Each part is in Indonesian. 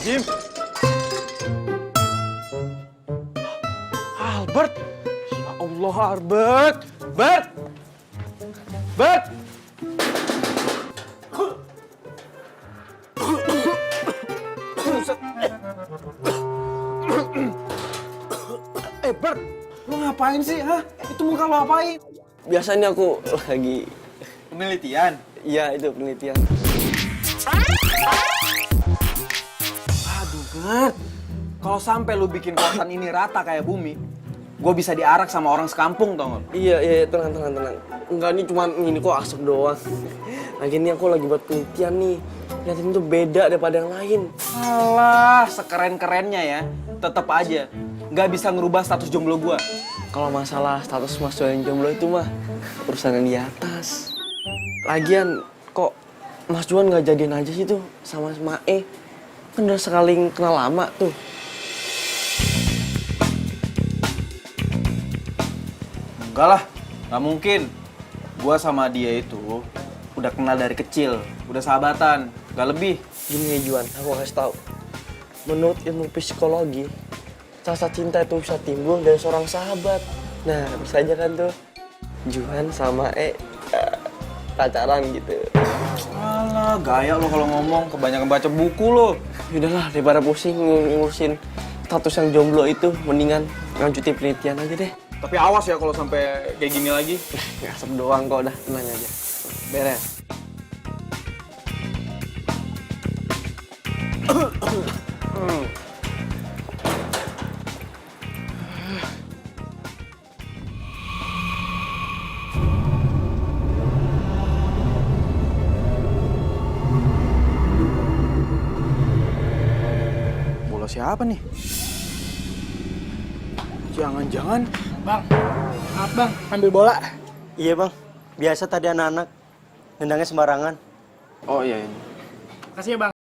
Jim. Albert. Ya Allah, Albert. Bert. Bert. Bert, lu ngapain sih, ha? Itu muka lu apain? Biasanya aku lagi... Penelitian? Iya, itu penelitian. Aduh, Bert. Kalau sampai lu bikin kosan ini rata kayak bumi, gue bisa diarak sama orang sekampung, tau gak? Iya, tenang. Enggak, ini cuma ini kok asap doang. Lagi ini aku lagi buat penelitian nih. Lihatin tuh beda daripada yang lain. Alah, sekeren-kerennya ya. Tetep aja, nggak bisa ngerubah status jomblo gue. Kalau masalah status Mas Juan jomblo itu mah urusan yang di atas. Lagian kok Mas Juan nggak jadian aja sih tuh sama Mae? Kan udah sekali kenal lama tuh. Enggak lah, nggak mungkin. Gue sama dia itu udah kenal dari kecil, udah sahabatan, nggak lebih. Gini ya Juan, aku kasih tahu. Menurut ilmu psikologi, rasa cinta itu bisa timbul dari seorang sahabat. Nah, bisa aja kan tuh Juan sama pacaran gitu. Alah, gaya lo kalau ngomong, kebanyakan baca buku lo. Yaudahlah, daripada pusing ngurusin status yang jomblo itu, mendingan lanjutin penelitian aja deh. Tapi awas ya kalau sampai kayak gini lagi. Ngasep doang kok, udah tenang aja. Beres. Bola siapa nih? Jangan-jangan... Bang, maaf bang, ambil bola. Iya bang, biasa tadi anak-anak nendangnya sembarangan. Oh iya. Makasih ya bang.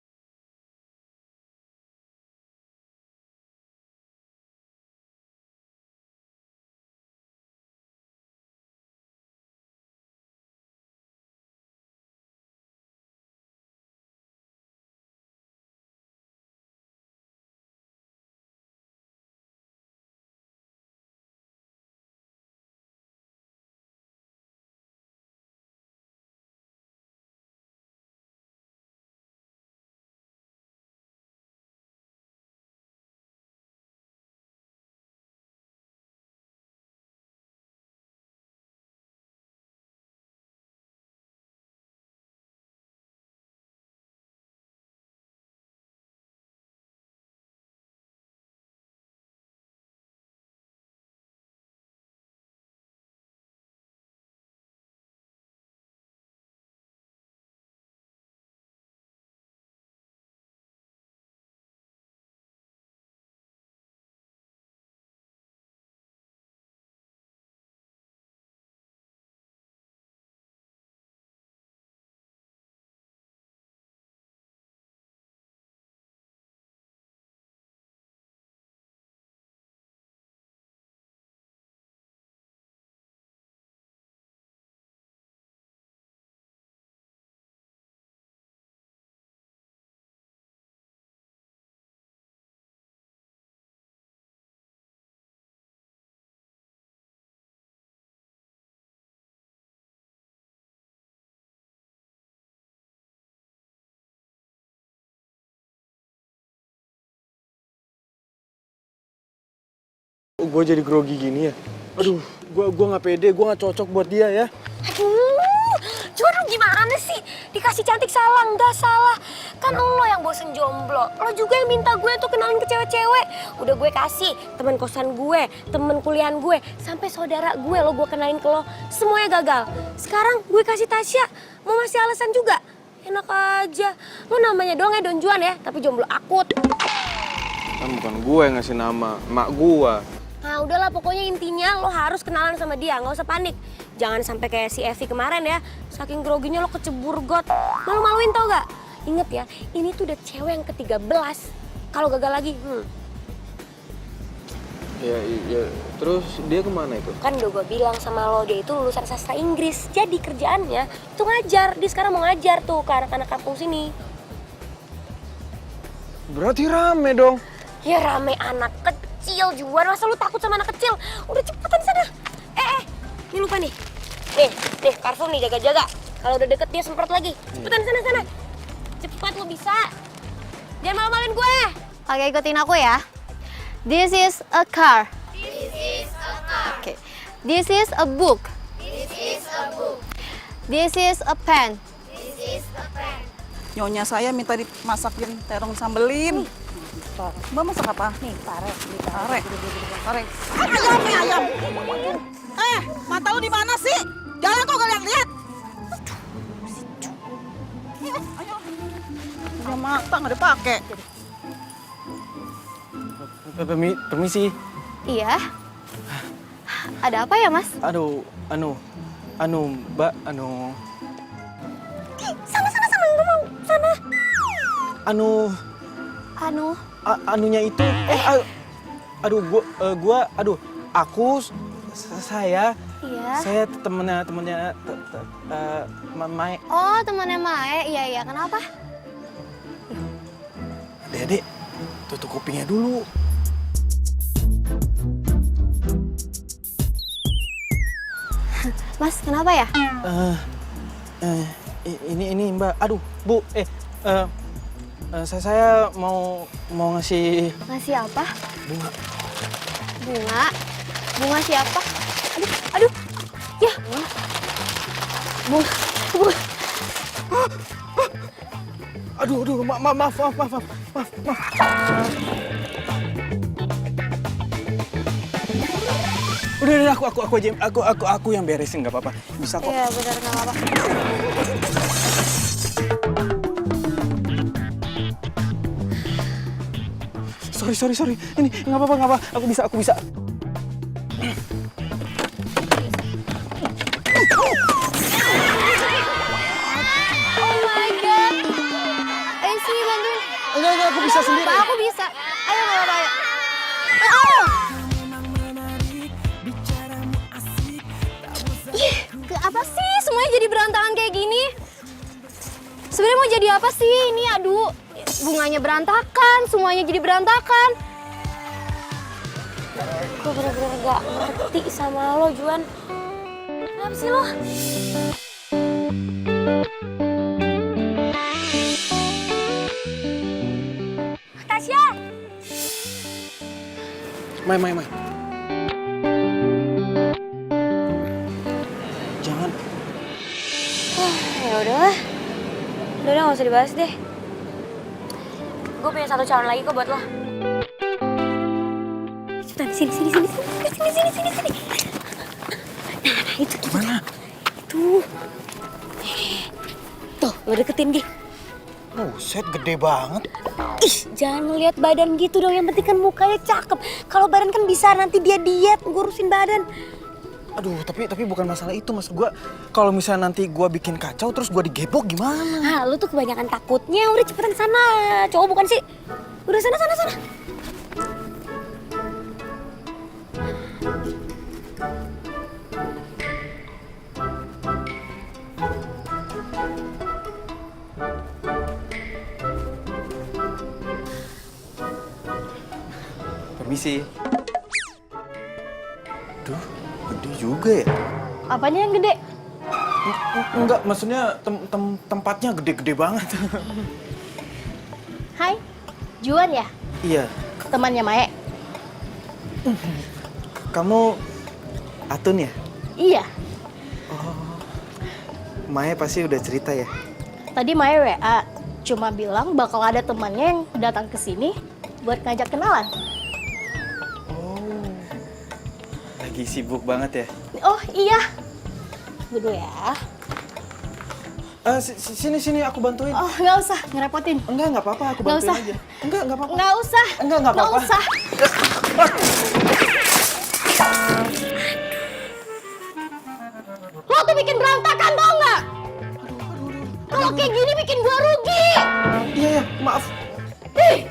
Gue jadi grogi gini ya? Aduh, gua nggak pede, gua nggak cocok buat dia ya. Aduh, Juan lu gimana sih? Dikasih cantik salah, nggak salah. Kan lo yang bosen jomblo. Lo juga yang minta gue tuh kenalin ke cewek-cewek. Udah gue kasih teman kosan gue, teman kuliahan gue, sampai saudara gue lo gue kenalin ke lo. Semuanya gagal. Sekarang gue kasih Tasya, mau masih alasan juga? Enak aja. Lo namanya doang ya Don Juan ya, tapi jomblo akut. Kan bukan gue yang ngasih nama, emak gua. Nah udahlah pokoknya intinya lo harus kenalan sama dia, nggak usah panik. Jangan sampai kayak si Evi kemarin ya, saking groginya lo kecebur got. Malu-maluin tau gak? Ingat ya, ini tuh udah cewek yang ke-13. Kalau gagal lagi, Ya, terus dia kemana itu? Kan udah gue bilang sama lo, dia itu lulusan sastra Inggris. Jadi kerjaannya itu ngajar, dia sekarang mau ngajar tuh ke anak-anak kampung sini. Berarti rame dong. Ya rame anak kecil, Juan. Masa lu takut sama anak kecil? Udah cepetan sana. Ini lupa nih. Nih, Carrefour nih, jaga-jaga. Kalau udah deket dia semprot lagi. Cepetan sana. Cepat, lu bisa. Jangan malu-maluin gue. Oke, ikutin aku ya. This is a car. This is a car. Okay. This is a book. This is a book. This is a pen. This is a pen. Nyonya saya minta dimasakin terong sambelin. Mbak masak apa? Nih, pare. Pare. Ayam. Mata lu di mana sih? Jalan kok kalian lihat. Ayo. Udah mata nggak dipakai. Permisi. Iya. Ada apa ya, Mas? Aduh, Mbak, Sana, ngomong. Sana. Anunya itu, saya Iya. temennya, Mae. Oh, temannya Mae. Iya. Kenapa? Dede, tutup kupingnya dulu. Mas, kenapa ya? Ini Mbak, Bu, saya mau ngasih Ngasih apa? bunga. Bunga? Bunga siapa? Aduh. Ya. Bunga. Aduh, maaf. Udah, aku aja, aku yang beresin, nggak apa-apa. Bisa kok. Iya, benar, nggak apa-apa. Sorry. Ini nggak apa-apa. Aku bisa. Oh my God. Ayo sini bantuin. Enggak, aku bisa sendiri. Pak, aku bisa. Ayo, nggak apa-apa, ayo. Oh! Apa sih semuanya jadi berantakan kayak gini? Sebenarnya mau jadi apa sih ini? Aduh, bunganya berantakan, semuanya jadi berantakan. Gue bener-bener gak ngerti sama lo, Juan. Kenapa sih lo? Tasya! Mai. Jangan. Ya udahlah. Udah gak usah dibahas deh. Gue punya satu calon lagi kok buat lo. Cepetan, sini. Nah, itu gimana? Tuh. Tuh, lo deketin Gi. Buset, gede banget. Ih, jangan ngeliat badan gitu dong. Yang penting kan mukanya cakep. Kalau badan kan bisa nanti dia diet ngurusin badan. Aduh, tapi bukan masalah itu, Mas. Kalau misalnya nanti gua bikin kacau terus gua digebok gimana? Ah, lu tuh kebanyakan takutnya. Udah cepetan sana. Cowok bukan sih? Udah sana. Permisi. Duh, gede juga ya? Apanya yang gede? Enggak, maksudnya tempatnya gede-gede banget. Hai, Juan ya? Iya. Temannya Mae? Kamu Atun ya? Iya. Maya pasti udah cerita ya? Tadi Mae WA, cuma bilang bakal ada temannya yang datang ke sini buat ngajak kenalan. Oh, lagi sibuk banget ya? Oh iya. Dulu ya. Sini aku bantuin. Oh nggak usah, ngerepotin. Nggak apa-apa, aku Nggak bantuin usah. aja. Nggak apa-apa. Nggak usah. Nggak apa-apa. Nggak usah. Lo tuh bikin berantakan tau nggak? Kalau kayak gini bikin gua rugi. Iya, maaf. Ih.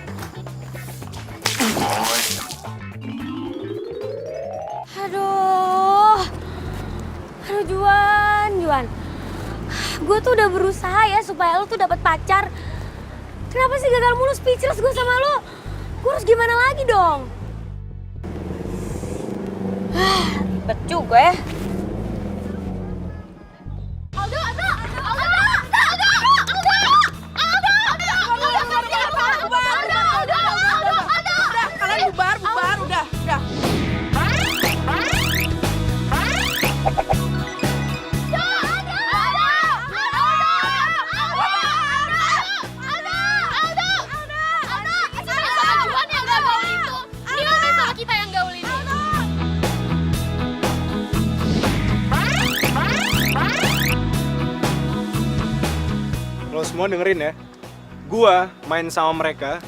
Aduh Juan. Gue tuh udah berusaha ya supaya lo tuh dapat pacar. Kenapa sih gagal mulu, speechless gue sama lo? Gue harus gimana lagi dong? Ribet juga ya. Kalian bubar, udah. Lo semua dengerin ya, gua main sama mereka,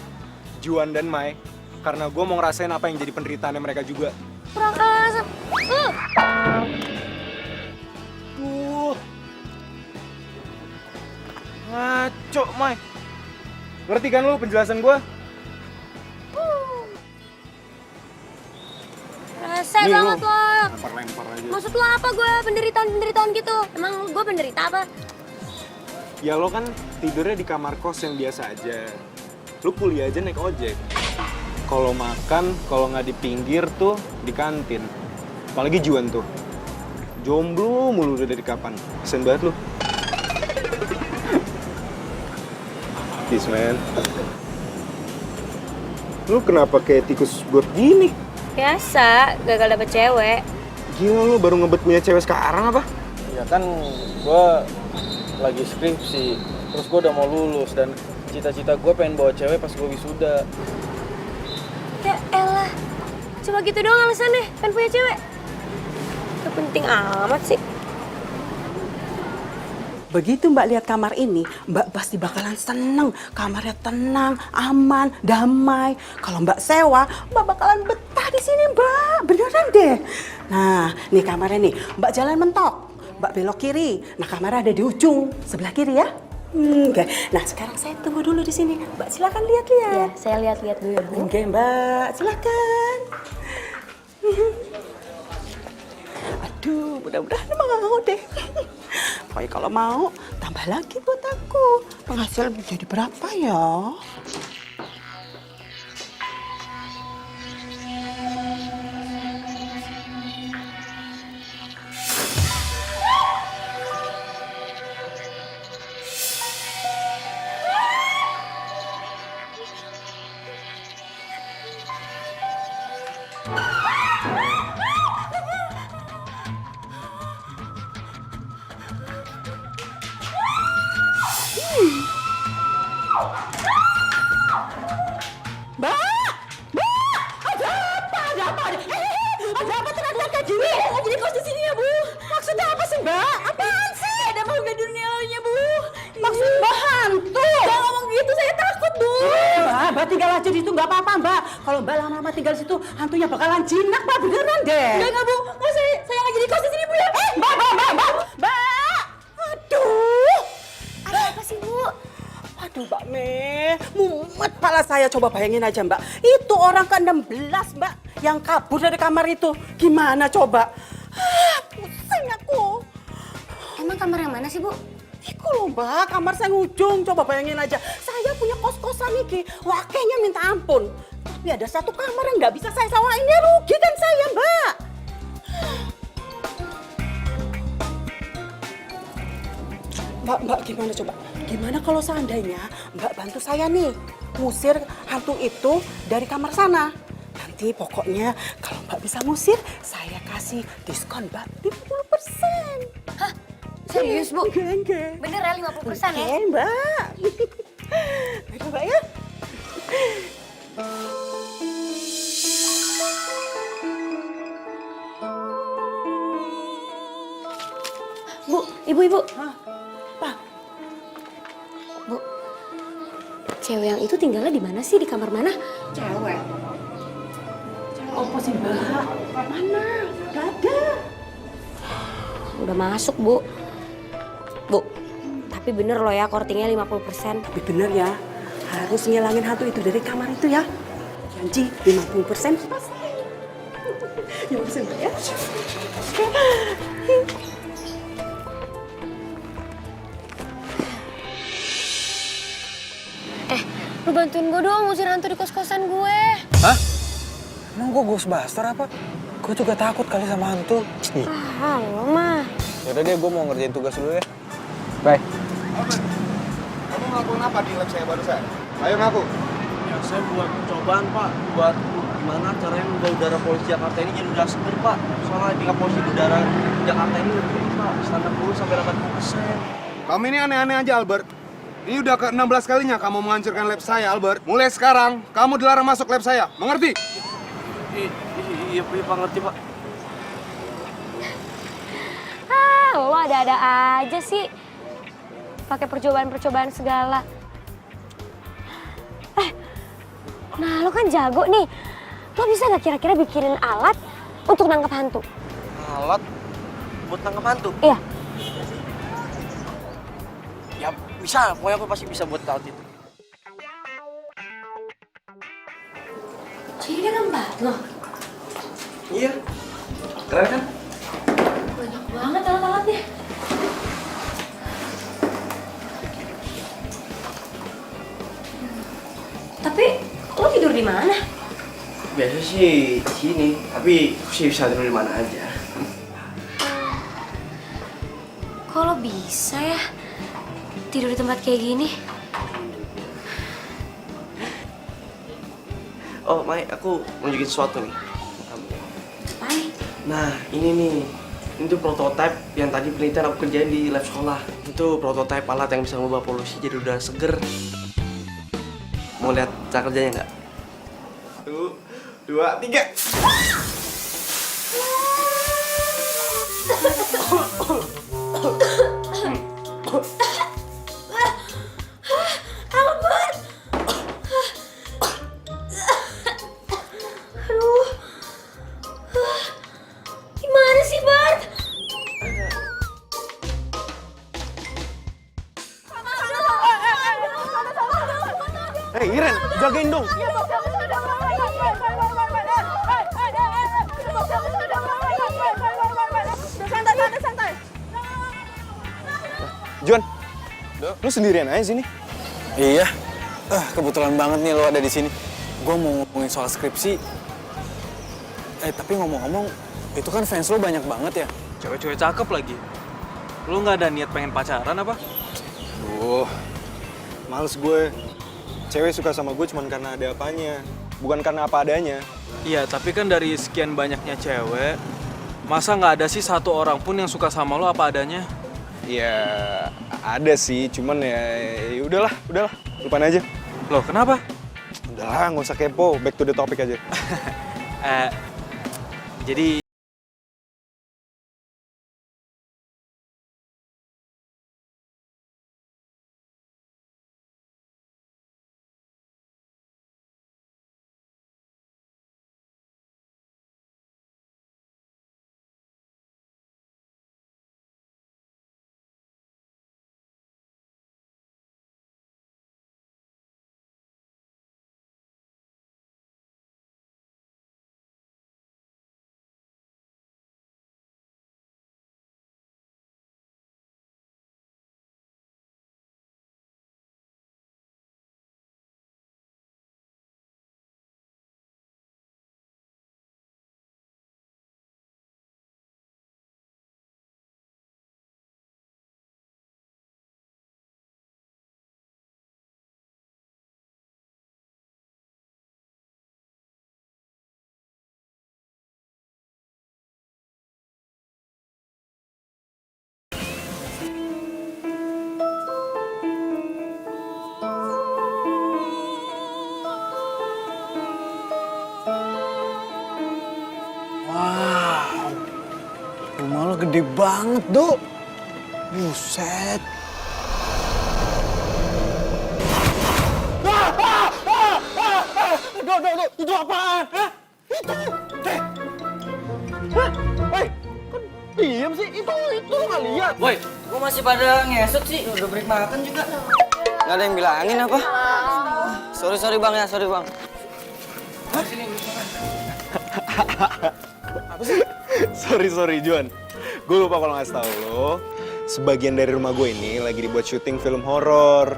Juan dan Mai, karena gua mau ngerasain apa yang jadi penderitaannya mereka juga. Kurang asap. Ngaco, Mai. Ngerti kan lo penjelasan gua? Rese Nih, banget lo. lo. Lempar aja. Maksud lo apa gue penderitaan gitu? Emang gue penderita apa? Ya lo kan tidurnya di kamar kos yang biasa aja. Lo kuliah aja naik ojek. Kalau makan, kalau nggak di pinggir tuh di kantin. Apalagi Juan tuh. Jomblo mulu udah dari kapan. Kesian banget lo. Peace, man. Lu kenapa kayak tikus got gini? Biasa, gagal dapet cewek. Gila lu baru ngebet punya cewek sekarang apa? Ya kan gue lagi skripsi, terus gue udah mau lulus dan cita-cita gue pengen bawa cewek pas gue wisuda. Ya elah, cuma gitu doang alasannya, pengen punya cewek. Gak penting amat sih. Begitu Mbak lihat kamar ini, Mbak pasti bakalan seneng. Kamarnya tenang, aman, damai. Kalau Mbak sewa, Mbak bakalan betah di sini, Mbak. Beneran deh. Nah, nih kamarnya nih. Mbak jalan mentok. Mbak belok kiri. Nah, kamarnya ada di ujung sebelah kiri ya. Oke. Nah, sekarang saya tunggu dulu di sini. Mbak silakan lihat-lihat. Ya, saya lihat-lihat dulu. Oke, Mbak. Silakan. Aduh, mudah-mudahan mau deh. Pokoknya kalau mau, tambah lagi buat aku. Penghasilan jadi berapa ya? Ada apa teriak-teriak kayak gini? Nggak jadi kos di sini ya, Bu. Maksudnya apa sih, Mbak? Apaan sih? Ada makhluk di dunianya, Bu. Maksud Mbak hantu? Jangan ngomong gitu, saya takut, Bu. Mbak tinggal aja di situ, nggak apa-apa, Mbak. Kalau Mbak lama-lama tinggal di situ, hantunya bakalan jinak, Mbak. Beneran deh. Enggak, Bu. Nggak, saya nggak jadi kos di sini, Bu ya. Mbak. Aduh. Ada apa sih, Bu? Aduh, Mbak Me, mumet pala saya. Coba bayangin aja, Mbak. Itu orang ke-16, Mbak, yang kabur dari kamar itu. Gimana coba? Pusing aku. Emang kamar yang mana sih, Bu? Iku loh, Mbak, kamar saya ngujung. Coba bayangin aja. Saya punya kos-kosan iki. Wakenya minta ampun. Tapi ada satu kamar yang nggak bisa saya sewain. Ya rugi kan saya, Mbak. Mbak, gimana coba? Gimana kalau seandainya Mbak bantu saya nih ngusir hantu itu dari kamar sana? Nanti pokoknya kalau Mbak bisa ngusir, saya kasih diskon Mbak 50%. Hah? Serius, Bu? Enggak. Bener ya 50% ya? Oke, Mbak. Baik, Mbak ya. Bu, ibu. Pak, Bu, cewek yang itu tinggalnya di mana sih? Di kamar mana? cewek. Cewek apa sih, Mbak? Mana? Gak ada. Udah masuk, Bu. Bu, tapi bener loh ya kortingnya 50%. Tapi bener ya, harus ngilangin hantu itu dari kamar itu ya. Janji 50% pasti. 50% Mbak ya. Lu bantuin gue dong ngusir hantu di kos-kosan gue. Hah? Emang gue Ghostbuster apa? Gue juga takut kali sama hantu. Halo mah. Yaudah deh, gue mau ngerjain tugas dulu ya. Bye. Kamu ngelakuin apa di lab saya barusan? Ayo ngaku. Ya saya buat percobaan Pak, buat gimana caranya membawa udara polusi Jakarta ini jadi udara seger Pak. Soalnya tingkat polusi udara Jakarta ini lebih tinggi Pak, standar 10 sampai 80%. Kamu ini aneh-aneh aja, Albert. Ini udah ke-16 kalinya kamu menghancurkan lab saya, Albert. Mulai sekarang, kamu dilarang masuk lab saya. Mengerti? Iya Pak, ngerti Pak. Lo ada-ada aja sih. Pakai percobaan-percobaan segala. Nah lo kan jago nih. Lo bisa gak kira-kira bikinin alat untuk nangkep hantu? Alat buat nangkep hantu? Iya. Ya bisa, pokoknya aku pasti bisa buat alat itu. Jadi dia ngembat lo? Iya, keren kan? Banyak banget alat-alatnya. Tapi lo tidur di mana? Biasa sih di sini, tapi aku sih bisa tidur di mana aja. Kok lo bisa ya tidur di tempat kayak gini? Oh, Mai, aku mau nunjukin sesuatu nih. Hai. Nah, ini nih. Ini tuh prototipe yang tadi penelitian aku kerjain di lab sekolah. Itu prototipe alat yang bisa mengubah polusi jadi udara seger. Mau lihat cara kerjanya nggak? 1, 2, 3. Albert! Aduh. Gimana sih, Bart? Hei, Iren, jagain dong. Santai. Juan, lu sendirian aja sini? Iya. Kebetulan banget nih lo ada di sini. Gue mau ngomongin soal skripsi. Tapi ngomong-ngomong, itu kan fans lo banyak banget ya? Cewek-cewek cakep lagi. Lu nggak ada niat pengen pacaran apa? Males gue. Cewek suka sama gue cuma karena ada apanya, bukan karena apa adanya. Iya, tapi kan dari sekian banyaknya cewek, masa nggak ada sih satu orang pun yang suka sama lo apa adanya? Ya ada sih, cuman ya udahlah, lupain aja. Loh, kenapa? Udahlah, nggak usah kepo, back to the topic aja. Jadi Rumah lo gede banget, Dok. Buset. Dok, itu apaan? Hah? Itu, Hah? Woi, kan diem sih? Itu lu nggak lihat? Woi, gua masih pada ngesot sih, udah break makan juga. Nggak ada yang bilangin apa? Sorry bang ya, sorry bang. Sorry Juan. Gue lupa kalau ngasih tahu lo. Sebagian dari rumah gue ini lagi dibuat syuting film horor.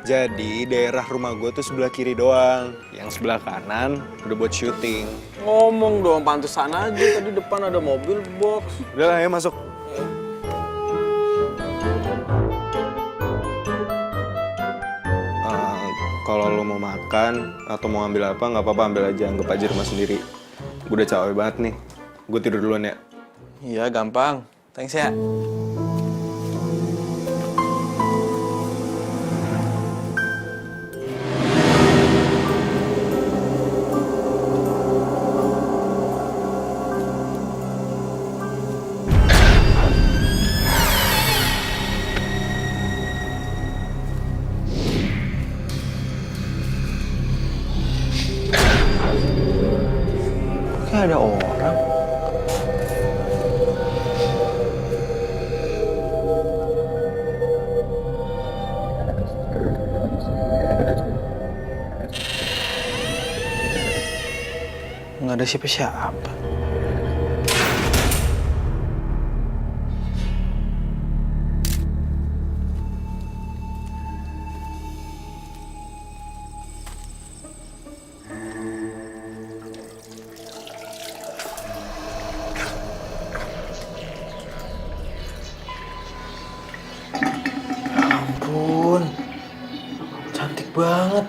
Jadi daerah rumah gue tuh sebelah kiri doang. Yang sebelah kanan udah buat syuting. Ngomong dong, pantesan aja tadi depan ada mobil box. Udah lah ya masuk. Kalau lo mau makan atau mau ambil apa nggak apa-apa, ambil aja, anggap aja rumah sendiri. Gue udah capek banget nih. Gue tidur duluan ya. Iya, gampang. Thanks ya. Kayak ada orang. Nggak ada siapa-siapa. Ampun, cantik banget.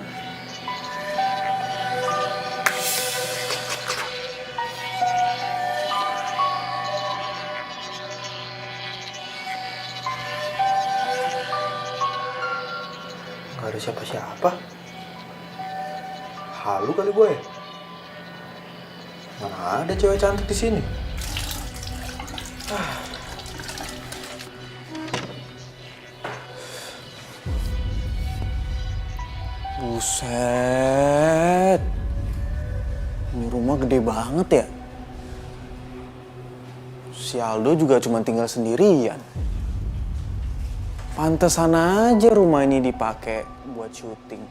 Gak ada siapa-siapa. Halu kali gue. Mana ada cewek cantik di sini? Buset. Ini rumah gede banget ya. Si Aldo juga cuma tinggal sendirian. Pantesan aja rumah ini dipakai buat syuting.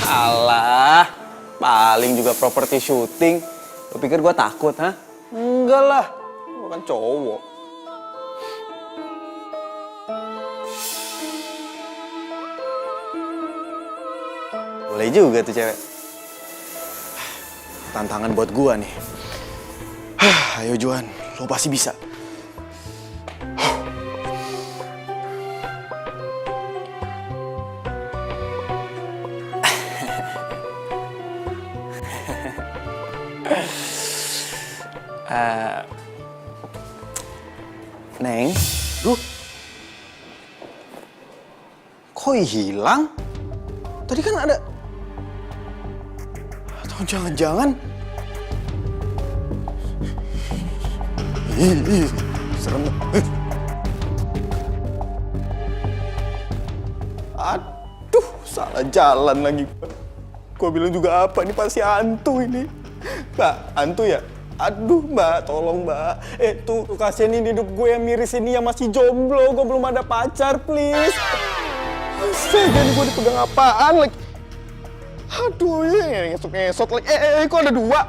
Alah, paling juga properti syuting. Lo pikir gue takut, ha? Enggak lah, gue kan cowok. Boleh juga tuh cewek. Tantangan buat gua nih. Ayo Juan, lo pasti bisa. Neng, kok hilang? Tadi kan ada. Atau jangan-jangan. Serem. Aduh, salah jalan lagi. Gua bilang juga apa, ini pasti hantu ini. Mbak, hantu ya? Aduh mbak, tolong mbak. Tuh kasihan ini hidup gue yang miris ini yang masih jomblo. Gue belum ada pacar, please. Astaga, ini gue dipegang apaan lagi? Aduh, ngesot lagi. Kok ada dua?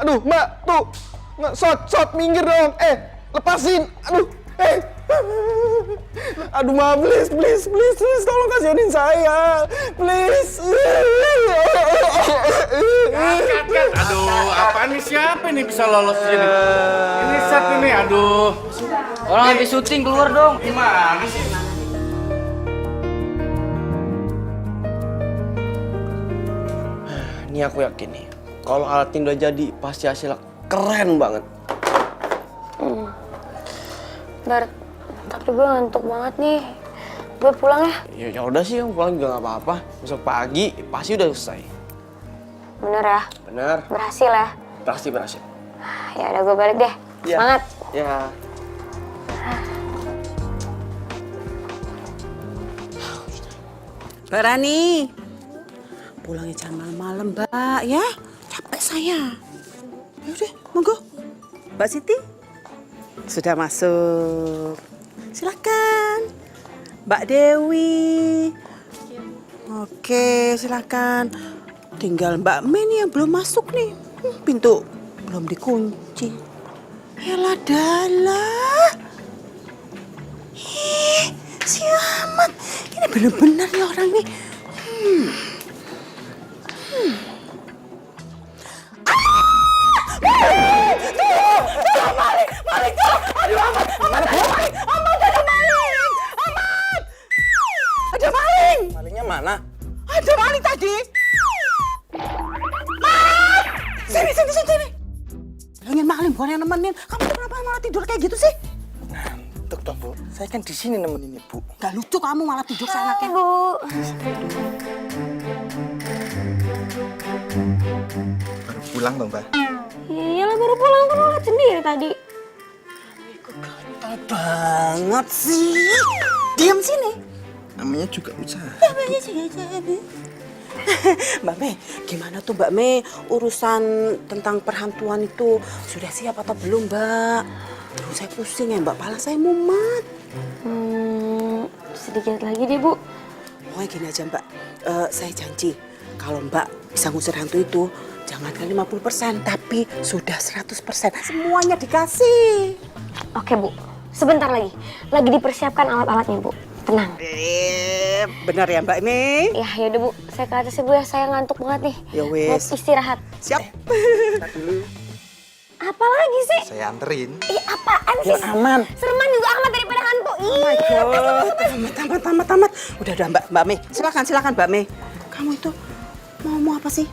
Aduh, mbak, tuh. Shot, minggir dong. Lepasin. Aduh, mbak, please, tolong kasihanin saya. Please. Kat. Aduh, apaan nih, siapa nih bisa lolos sini? Ini set ini, aduh. Orang habis syuting, keluar dong. Gimana sih? Ini aku yakin nih, kalau alat ini udah jadi, pasti hasilnya keren banget. Dar, tapi gue ngantuk banget nih. Gue pulang ya. Ya udah sih, pulang juga nggak apa-apa. Besok pagi pasti udah selesai. Bener ya? Bener. Berhasil ya? Pasti berhasil. Ya udah gue balik deh. Ya. Semangat. Ya. Mbak Rani, pulangnya jangan malam-malam, Mbak, ya. Capek saya. Yaudah, monggo. Mbak Siti, sudah masuk. Silakan. Mbak Dewi. Oke. Oke, silakan. Tinggal Mbak Mei nih yang belum masuk nih. Pintu belum dikunci. Yalah dalah. Si Ahmad. Ini bener-bener nih orang nih. Ada maling! Malingnya mana? Ada maling tadi! Sini! Bilangin maling, bukan yang nemenin. Kamu tuh kenapa malah tidur kayak gitu sih? Ngantuk toh, Bu. Saya kan di sini nemenin Ibu. Gak lucu kamu malah tidur seenaknya. Bu. Baru pulang dong, Mbak. Iya lah baru pulang kan lo liat sendiri tadi. Gatel banget sih. Diam sini. Namanya juga usaha. Mbak Mei, gimana tuh Mbak Mei urusan tentang perhantuan itu? Sudah siap atau belum, Mbak? Aduh, saya pusing ya, Mbak. Pala saya mumet. Sedikit lagi deh, Bu. Pokoknya gini aja, Mbak. Saya janji, kalau Mbak bisa ngusir hantu itu, jangankan 50%, tapi sudah 100%. Semuanya dikasih. Oke, Bu. Sebentar lagi. Lagi dipersiapkan alat-alatnya, Bu. Tenang. Benar ya, Mbak Mei? Ya, yaudah, Bu. Saya ke atas ya, Bu ya. Saya ngantuk banget nih. Ya wes. Mau istirahat. Siap. Apa lagi sih? Saya anterin. Ih, apaan sih? Aman. Sereman juga amat daripada hantu. Tamat. Udah, Mbak Mei. Silakan Mbak Mei. Kamu itu mau apa sih?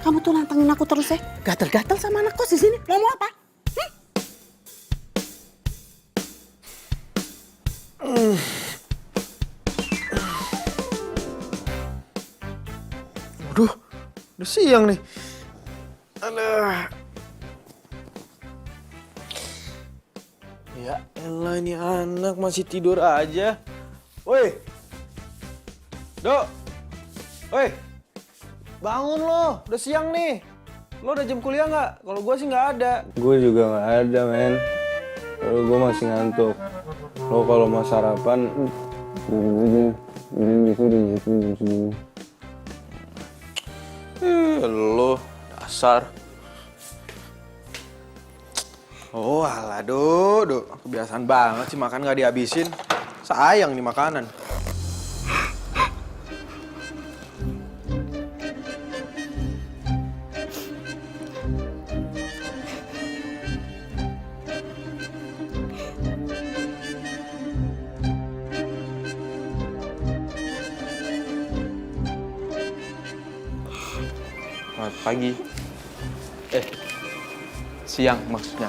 Kamu tuh nantangin aku terus ya? Gatel-gatel sama anak kos di sini. Mau apa? Waduh, udah siang nih. Aduh. Ya elah, ini anak masih tidur aja. Woi. Dok. Woi. Bangun lo, udah siang nih. Lo udah jam kuliah nggak? Kalau gue sih nggak ada. Gue juga nggak ada, men. Kalau gue masih ngantuk. Lo kalau mau sarapan, Lo dasar. Oh alah, Dok. Kebiasaan banget sih makan nggak dihabisin. Sayang nih makanan. Selamat pagi. Siang maksudnya.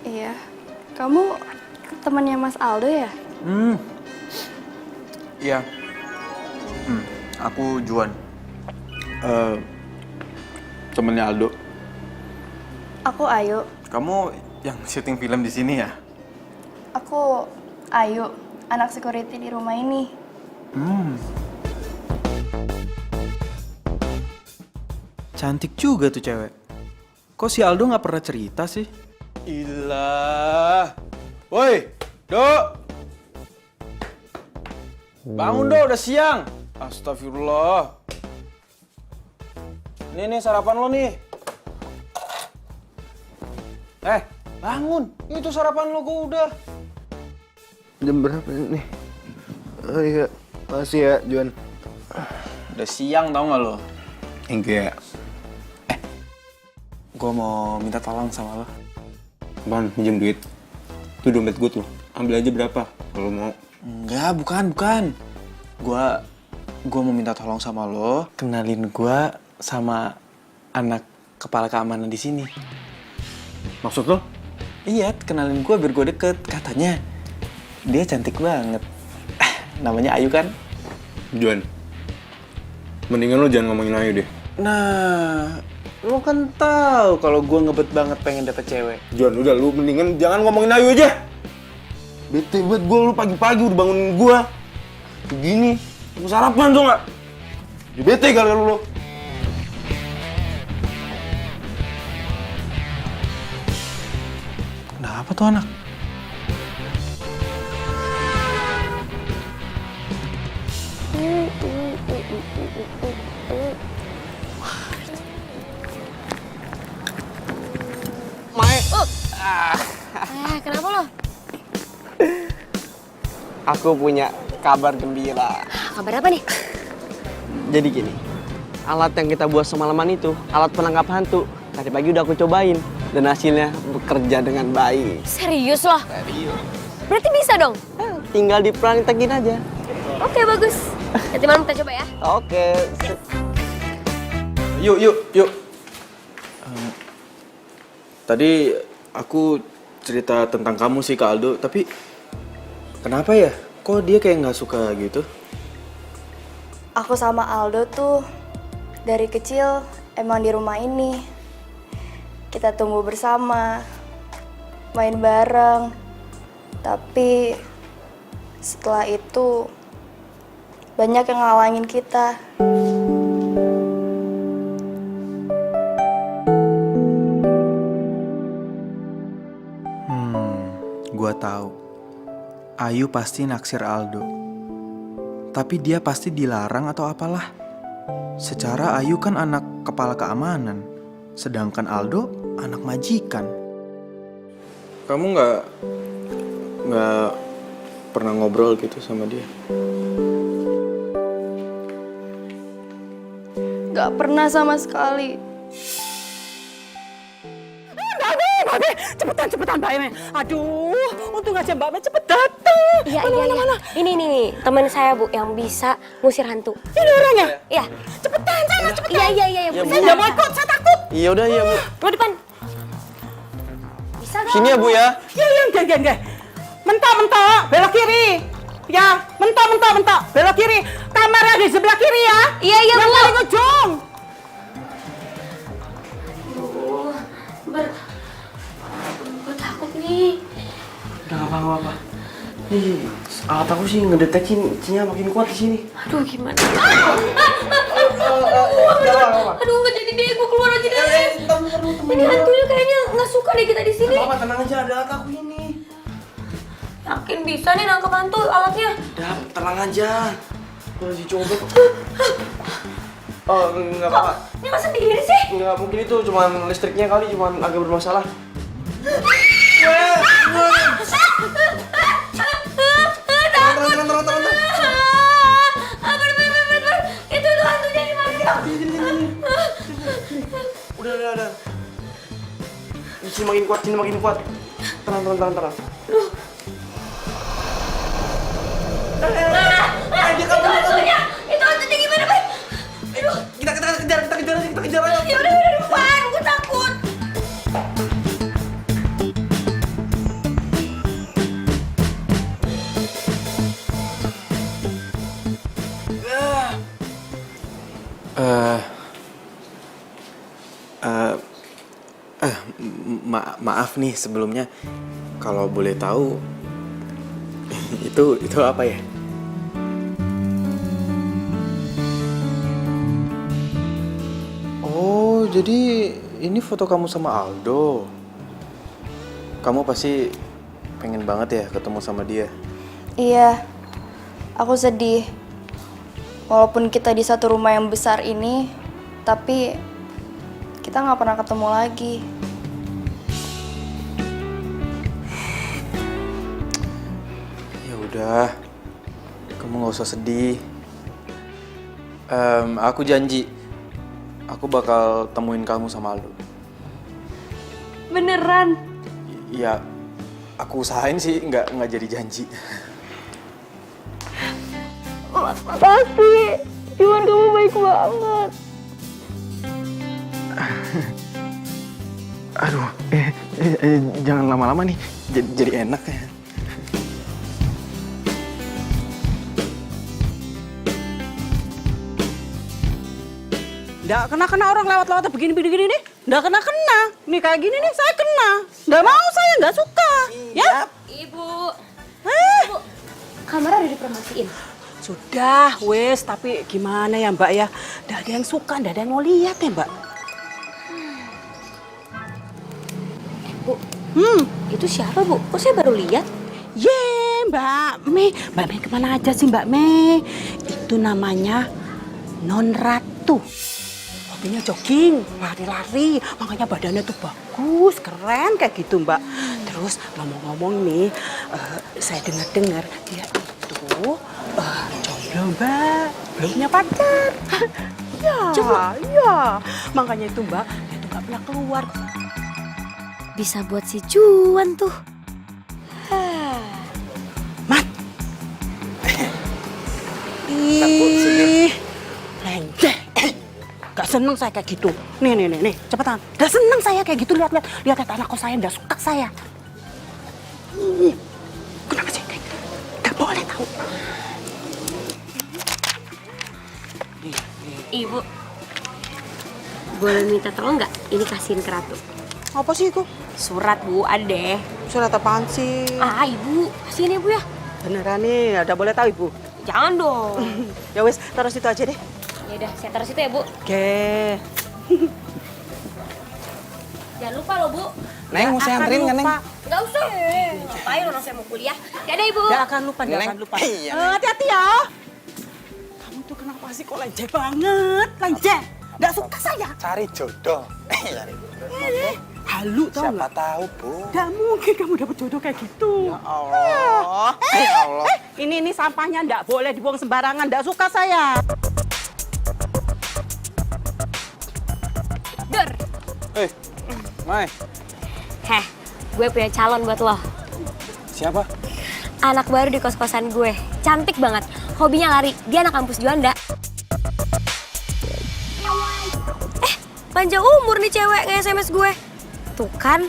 Iya. Kamu temannya Mas Aldo ya? Iya. Aku Juan. Temennya Aldo. Aku Ayu. Kamu yang syuting film di sini ya? Aku Ayu, anak security di rumah ini. Cantik juga tuh cewek. Kok si Aldo nggak pernah cerita sih? Ilah. Woi, Dok. Bangun, Dok, udah siang. Astagfirullah. Nih sarapan lo nih. Bangun. Itu sarapan lo gua udah. Jam berapa nih? Oh iya, masih ya, Juan. Udah siang tau nggak lo? Enggak. Gua mau minta tolong sama lo. Bang, minjem duit. Itu dompet gue tuh. Ambil aja berapa kalau mau. Enggak, bukan. Gua mau minta tolong sama lo, kenalin gua sama anak kepala keamanan di sini. Maksud lo? Iya, kenalin gua biar gua deket. Katanya dia cantik banget. Namanya Ayu kan? Juan, mendingan lo jangan ngomongin Ayu deh. Nah, lo kan tahu kalau gua ngebet banget pengen dapet cewek. Juan, udah lu mendingan jangan ngomongin Ayu aja. Bete banget gue, lu pagi-pagi udah bangunin gue. Begini, mau sarapan tuh nggak? Jadi bete kali lu. Kenapa tuh anak? Kenapa lo? Aku punya kabar gembira. Kabar apa nih? Jadi gini, alat yang kita buat semalaman itu, alat penangkap hantu. Tadi pagi udah aku cobain, dan hasilnya bekerja dengan baik. Serius loh? Serius. Berarti bisa dong? Tinggal dipraktekin aja. Oke, bagus. Nanti malam kita coba ya. Oke. Yuk. Tadi aku cerita tentang kamu sih ke Aldo, tapi kenapa ya? Kok dia kayak nggak suka gitu? Aku sama Aldo tuh dari kecil emang di rumah ini. Kita tumbuh bersama, main bareng. Tapi setelah itu banyak yang ngalangin kita. Gua tahu. Ayu pasti naksir Aldo. Tapi dia pasti dilarang atau apalah. Secara Ayu kan anak kepala keamanan, sedangkan Aldo anak majikan. Kamu nggak pernah ngobrol gitu sama dia? Gak pernah sama sekali. Cepetan Mbak Eme. Aduh, untung aja Mbak Eme cepet dateng. Iya. Ini nih, teman saya Bu yang bisa ngusir hantu. Ini orangnya? Iya. Cepetan, sana cepetan. Iya, Bu. Saya nggak mau ikut, saya takut. Iya udah ya Bu. Lu depan. Bisa gak? Sini ya Bu ya. Iya, enggak. Mentok, belok kiri. Ya, mentok, belok kiri. Kamarnya di sebelah kiri ya. Iya, Bu. Yang paling ujung. Gue takut nih. Udah nggak apa-apa. Nih, alat aku sih ngedeteksinya makin kuat di sini. Aduh, gimana? Aduh, nggak jadi deh. Gue keluar aja deh. Ini hantunya kayaknya nggak suka deh kita di sini. Apa tenang aja, ada alat aku ini. Yakin bisa nih nangkep hantu alatnya? Udah, tenang aja. Gue lagi coba kok. Oh, nggak apa-apa. Nyala sendiri sih? Nggak mungkin itu, cuman listriknya kali, cuman agak bermasalah. Itu tuh hantunya di mana? Udah. Sini makin kuat. Tenang. Itu hantunya gimana, Bay? Kita kejar aja. Ya udah depan, gue takut. Maaf nih sebelumnya, kalau boleh tahu itu apa ya? Oh, jadi ini foto kamu sama Aldo. Kamu pasti pengen banget ya ketemu sama dia. Iya, aku sedih. Walaupun kita di satu rumah yang besar ini, tapi kita nggak pernah ketemu lagi. Ya udah, kamu nggak usah sedih. Aku janji, aku bakal temuin kamu sama Aldo. Beneran? Ya, aku usahain sih nggak jadi janji. Makasih, Juan kamu baik banget. Aduh, jangan lama-lama nih, jadi enak ya. Nggak kena orang lewat-lewat begini nih. Nggak kena. Nih kayak gini nih saya kena. Nggak mau, saya nggak suka. Ya? Ibu. Kamar udah dipromosiin. Sudah, wes. Tapi gimana ya Mbak ya? Nggak ada yang suka, nggak ada yang mau lihat ya Mbak. Bu, itu siapa Bu? Kok saya baru lihat? Mbak Mei. Mbak Mei kemana aja sih Mbak Mei? Itu namanya Non Ratu. hobinya jogging, lari-lari. Makanya badannya tuh bagus, keren kayak gitu Mbak. Terus ngomong-ngomong nih, saya dengar-dengar dia itu jomblo Mbak, belum punya pacar. Ya, makanya itu Mbak, dia tuh gak pernah keluar. Bisa buat si Juan tuh. Mat. Ih, lenjeh. Gak seneng saya kayak gitu. Nih, cepetan. Gak seneng saya kayak gitu, lihat anak kos saya, gak suka saya. Kenapa sih kayak gitu? Gak boleh tahu. Ibu, boleh minta tolong nggak? Ini kasihin ke Ratu. Apa sih itu? Surat Bu, ada deh. Surat apaan sih? Ibu, kasihin Ibu ya. Beneran nih, udah boleh tahu Ibu? Jangan dong. Ya wes, taruh situ aja deh. Ya udah, saya taruh situ ya Bu. Oke. Jangan lupa loh Bu. Neng, mau saya anterin nggak Neng? Nggak usah. Ngapain orang saya mau kuliah? Dadah Ibu. Gak akan lupa. Hati-hati ya. Kamu tuh kenapa sih kok lenjeh banget? Lenjeh. Gak suka saya. Cari jodoh. Halu tau Siapa nggak? tahu, Bu. Gak mungkin kamu dapet jodoh kayak gitu. Ya Allah. Ya Allah. Ini sampahnya nggak boleh dibuang sembarangan. Nggak suka saya. Dur. Mai. Heh, gue punya calon buat lo. Siapa? Anak baru di kos-kosan gue. Cantik banget. Hobinya lari. Dia anak kampus Juanda. Panjang umur nih cewek nge-SMS gue. Tuh kan,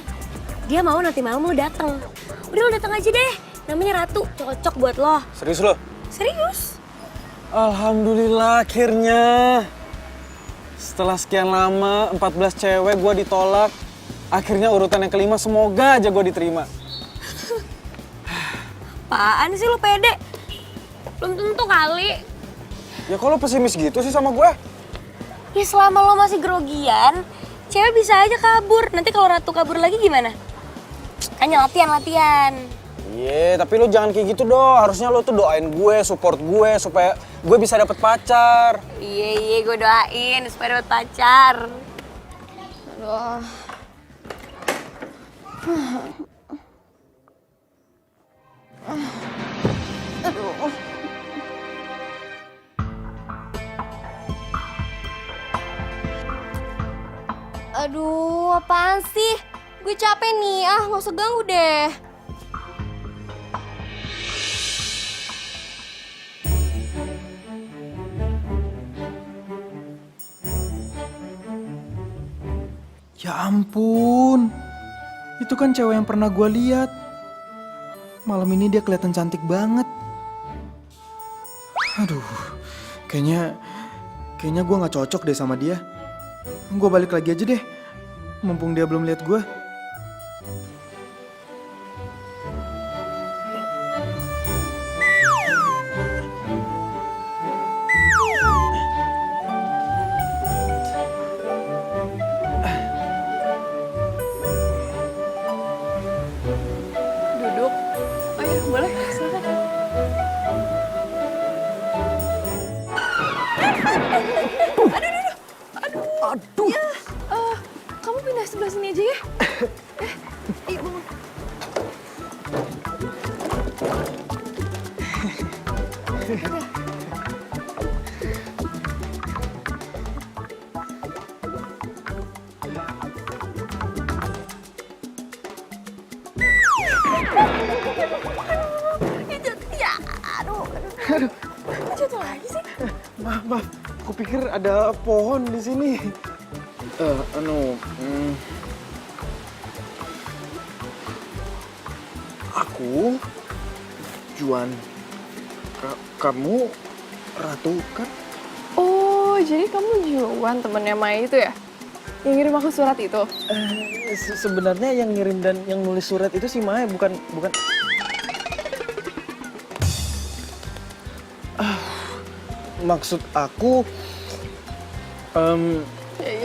dia mau nanti malam lo dateng. Udah lo dateng aja deh. Namanya Ratu, cocok buat lo. Serius lo? Serius? Alhamdulillah akhirnya. Setelah sekian lama, 14 cewek gue ditolak. Akhirnya urutan yang kelima, semoga aja gue diterima. Apaan sih lo pede? Belum tentu kali. Ya kok lo pesimis gitu sih sama gue? Ya selama lo masih grogian, cewek bisa aja kabur. Nanti kalau Ratu kabur lagi gimana? Kan latihan. Iya, tapi lo jangan kayak gitu dong. Harusnya lo tuh doain gue, support gue, supaya gue bisa dapet pacar. Iya, gue doain supaya dapet pacar. Aduh. Aduh. Aduh, apaan sih? Gue capek nih, nggak usah ganggu deh. Ya ampun, itu kan cewek yang pernah gue lihat. Malam ini dia kelihatan cantik banget. Aduh, kayaknya gue nggak cocok deh sama dia. Gue balik lagi aja deh, mumpung dia belum lihat gue. Duduk. Oh iya, boleh. Silakan. Aduh. Ya, kamu pindah sebelah sini aja ya. Ibu. Aduh. Jatuh lagi sih. Maaf. Kupikir ada pohon di sini. Aku, Juan, kamu Ratu kan? Oh, jadi kamu Juan temennya Maya itu ya? Yang ngirim aku surat itu? Sebenarnya yang ngirim dan yang nulis surat itu si Maya, bukan. Maksud aku,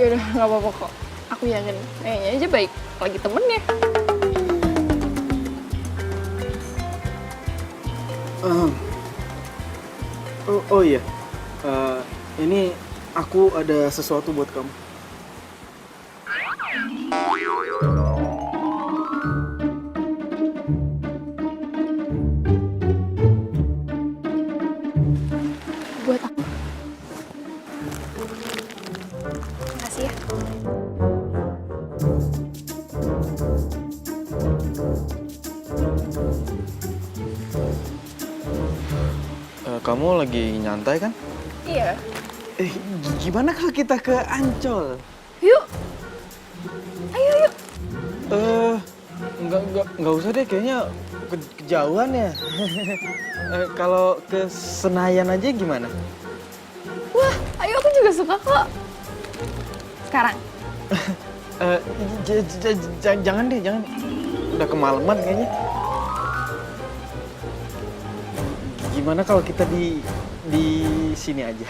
Ya udah, nggak apa-apa kok. Aku yakin, kayaknya aja baik lagi temennya. Oh iya, ini Aku ada sesuatu buat kamu. Buat aku. Makasih ya. Kamu lagi nyantai kan? Iya. Gimana kalau kita ke Ancol? Yuk. Ayo yuk. Nggak usah deh, kayaknya kejauhan ya. Kalau ke Senayan aja gimana? Wah, ayo aku juga suka kok. Sekarang. Jangan deh, jangan. Udah kemalaman kayaknya. Gimana kalau kita di sini aja?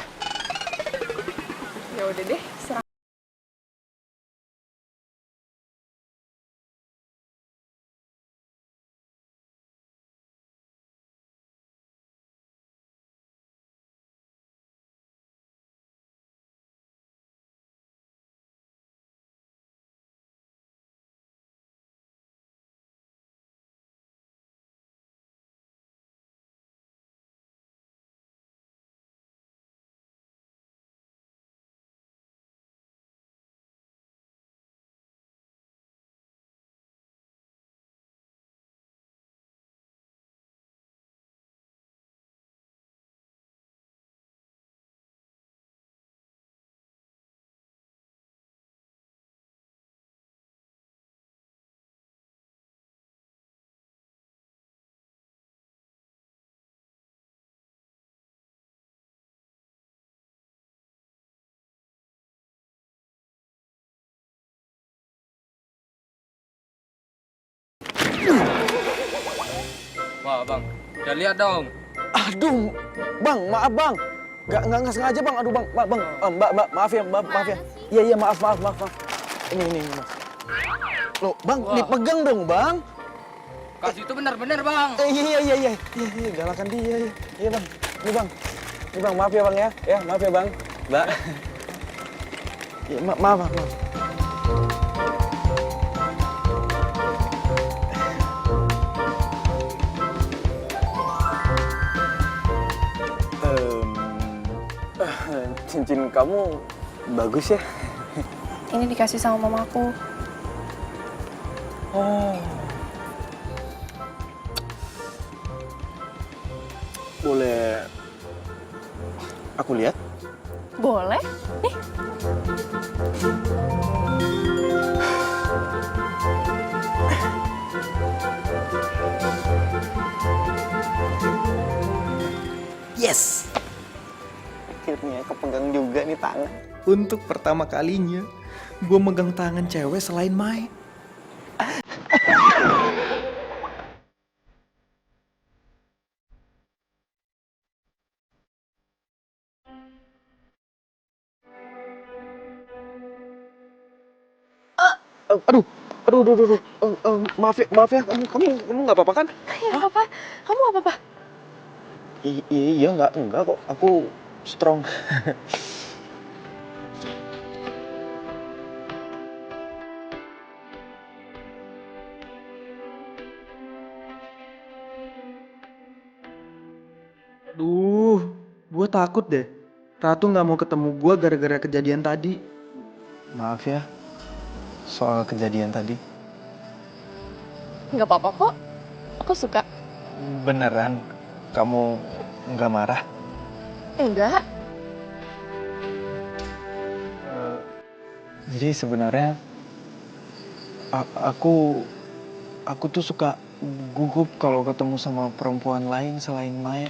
Ya udah deh, serah. Wah bang, udah lihat dong. Aduh, bang, maaf bang. Nggak sengaja bang. Aduh bang, bang, mbak, maaf ya, maaf ya. Iya, maaf. Ini mas. Loh, bang, dipegang dong bang. Kasih itu benar-benar bang. Iya, galakan dia. Iya bang, ini bang, maaf ya bang ya, maaf ya bang, mbak. Ya, maaf. Cincin kamu bagus ya. Ini dikasih sama mamaku. Oh. Boleh aku lihat? Boleh? Nih. Yes. Akhirnya kepegang juga nih tangan. Untuk pertama kalinya, gue megang tangan cewek selain Mai. Aduh. Maaf ya, kamu nggak apa-apa kan? Ya apa? Kamu nggak apa-apa? Iya, enggak kok. Aku strong. Duh, gue takut deh. Ratu nggak mau ketemu gue gara-gara kejadian tadi. Maaf ya, soal kejadian tadi. Nggak apa-apa kok. Aku suka. Beneran, kamu nggak marah? Enggak. Jadi sebenarnya aku tuh suka gugup kalau ketemu sama perempuan lain selain Maya.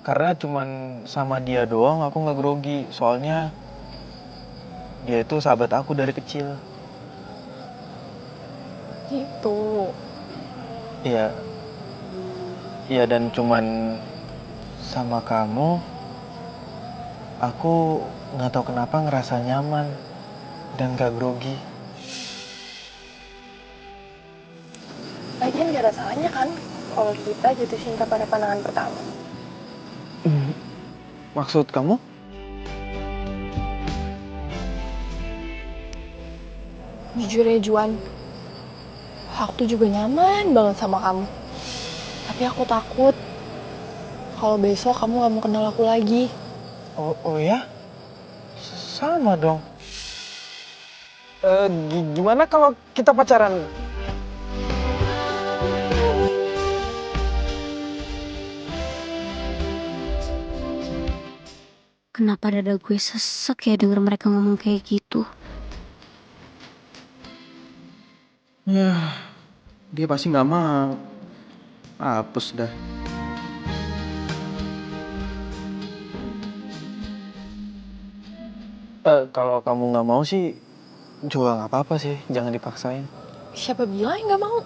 Karena cuman sama dia doang aku nggak grogi. Soalnya dia itu sahabat aku dari kecil. Gitu. Iya. Iya, dan cuman sama kamu aku nggak tahu kenapa ngerasa nyaman dan gak grogi. Lagian gak ada salahnya kan kalau kita jatuh cinta pada pandangan pertama. Maksud kamu? Jujur ya Juan, aku tuh juga nyaman banget sama kamu. Tapi aku takut kalau besok kamu gak mau kenal aku lagi. Oh ya? Sama dong. Gimana kalau kita pacaran? Kenapa dada gue sesek ya denger mereka ngomong kayak gitu? Ya, dia pasti nggak mau. Hapus dah. Kalau kamu nggak mau sih, juga nggak apa-apa sih. Jangan dipaksain. Siapa bilang yang gak mau?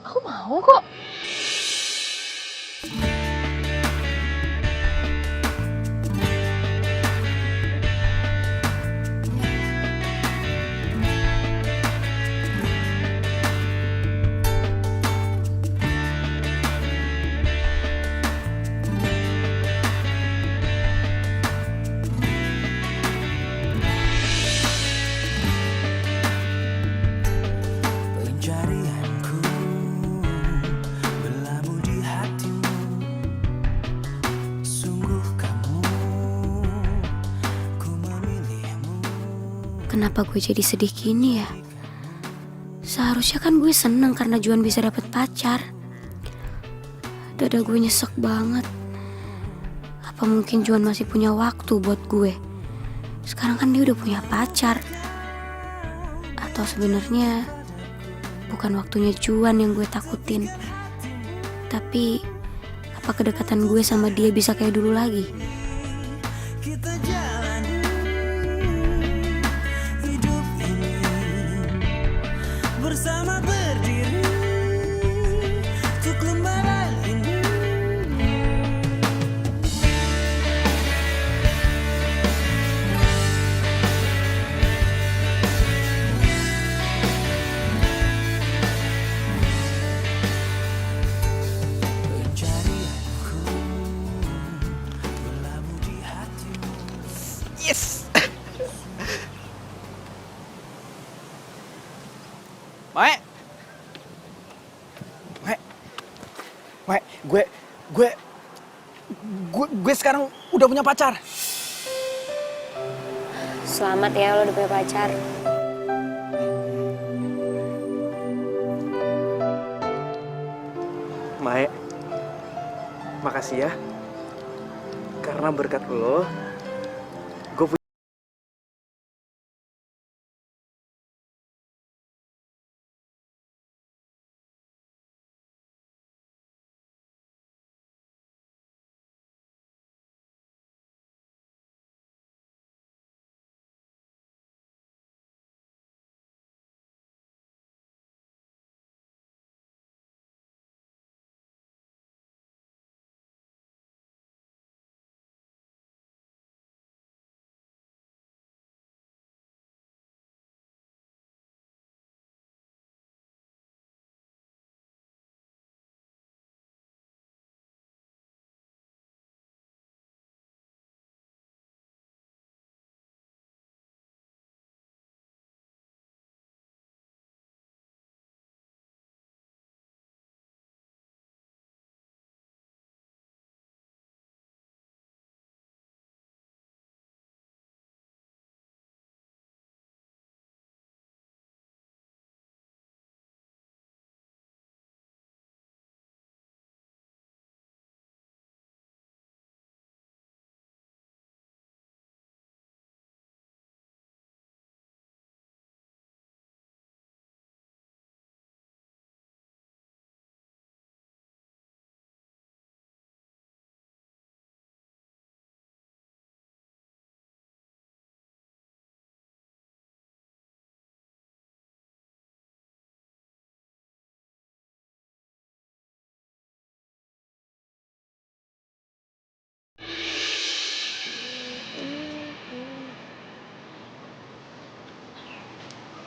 Aku mau kok. Kenapa gue jadi sedih gini ya? Seharusnya kan gue seneng karena Juan bisa dapet pacar. Dada gue nyesek banget. Apa mungkin Juan masih punya waktu buat gue? Sekarang kan dia udah punya pacar. Atau sebenarnya bukan waktunya Juan yang gue takutin. Tapi apa kedekatan gue sama dia bisa kayak dulu lagi? Bersama berdiri untuk lembaran ini. Pencarianku berlabuh di hatimu. Yes! Mae, gue sekarang udah punya pacar. Selamat ya lo udah punya pacar. Mae, makasih ya. Karena berkat lo, gue punya...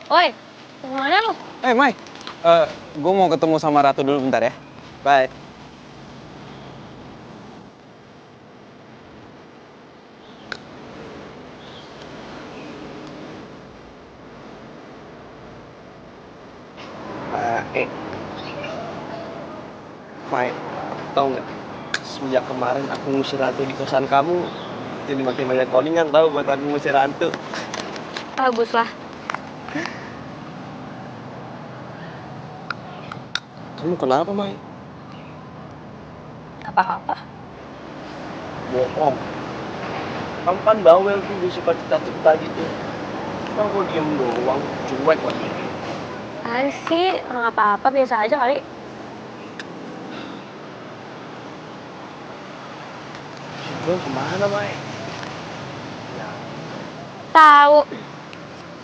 Oi, kemana lu? Mai, gue mau ketemu sama Ratu dulu bentar ya. Bye. Mai, tau nggak? Semenjak kemarin aku ngusir Ratu di kosan kamu, jadi makin banyak codingan tau buat aku ngusir Ratu. Bagus lah. Kamu kenapa, Mai? Apa-apa. Bohong. Kamu kan bawel tuh, dia suka cerita-cerita gitu. Emang kok diem doang, cuek lagi. Apaan sih? Orang apa-apa, biasa aja kali. Gue kemana, Mai? Tahu.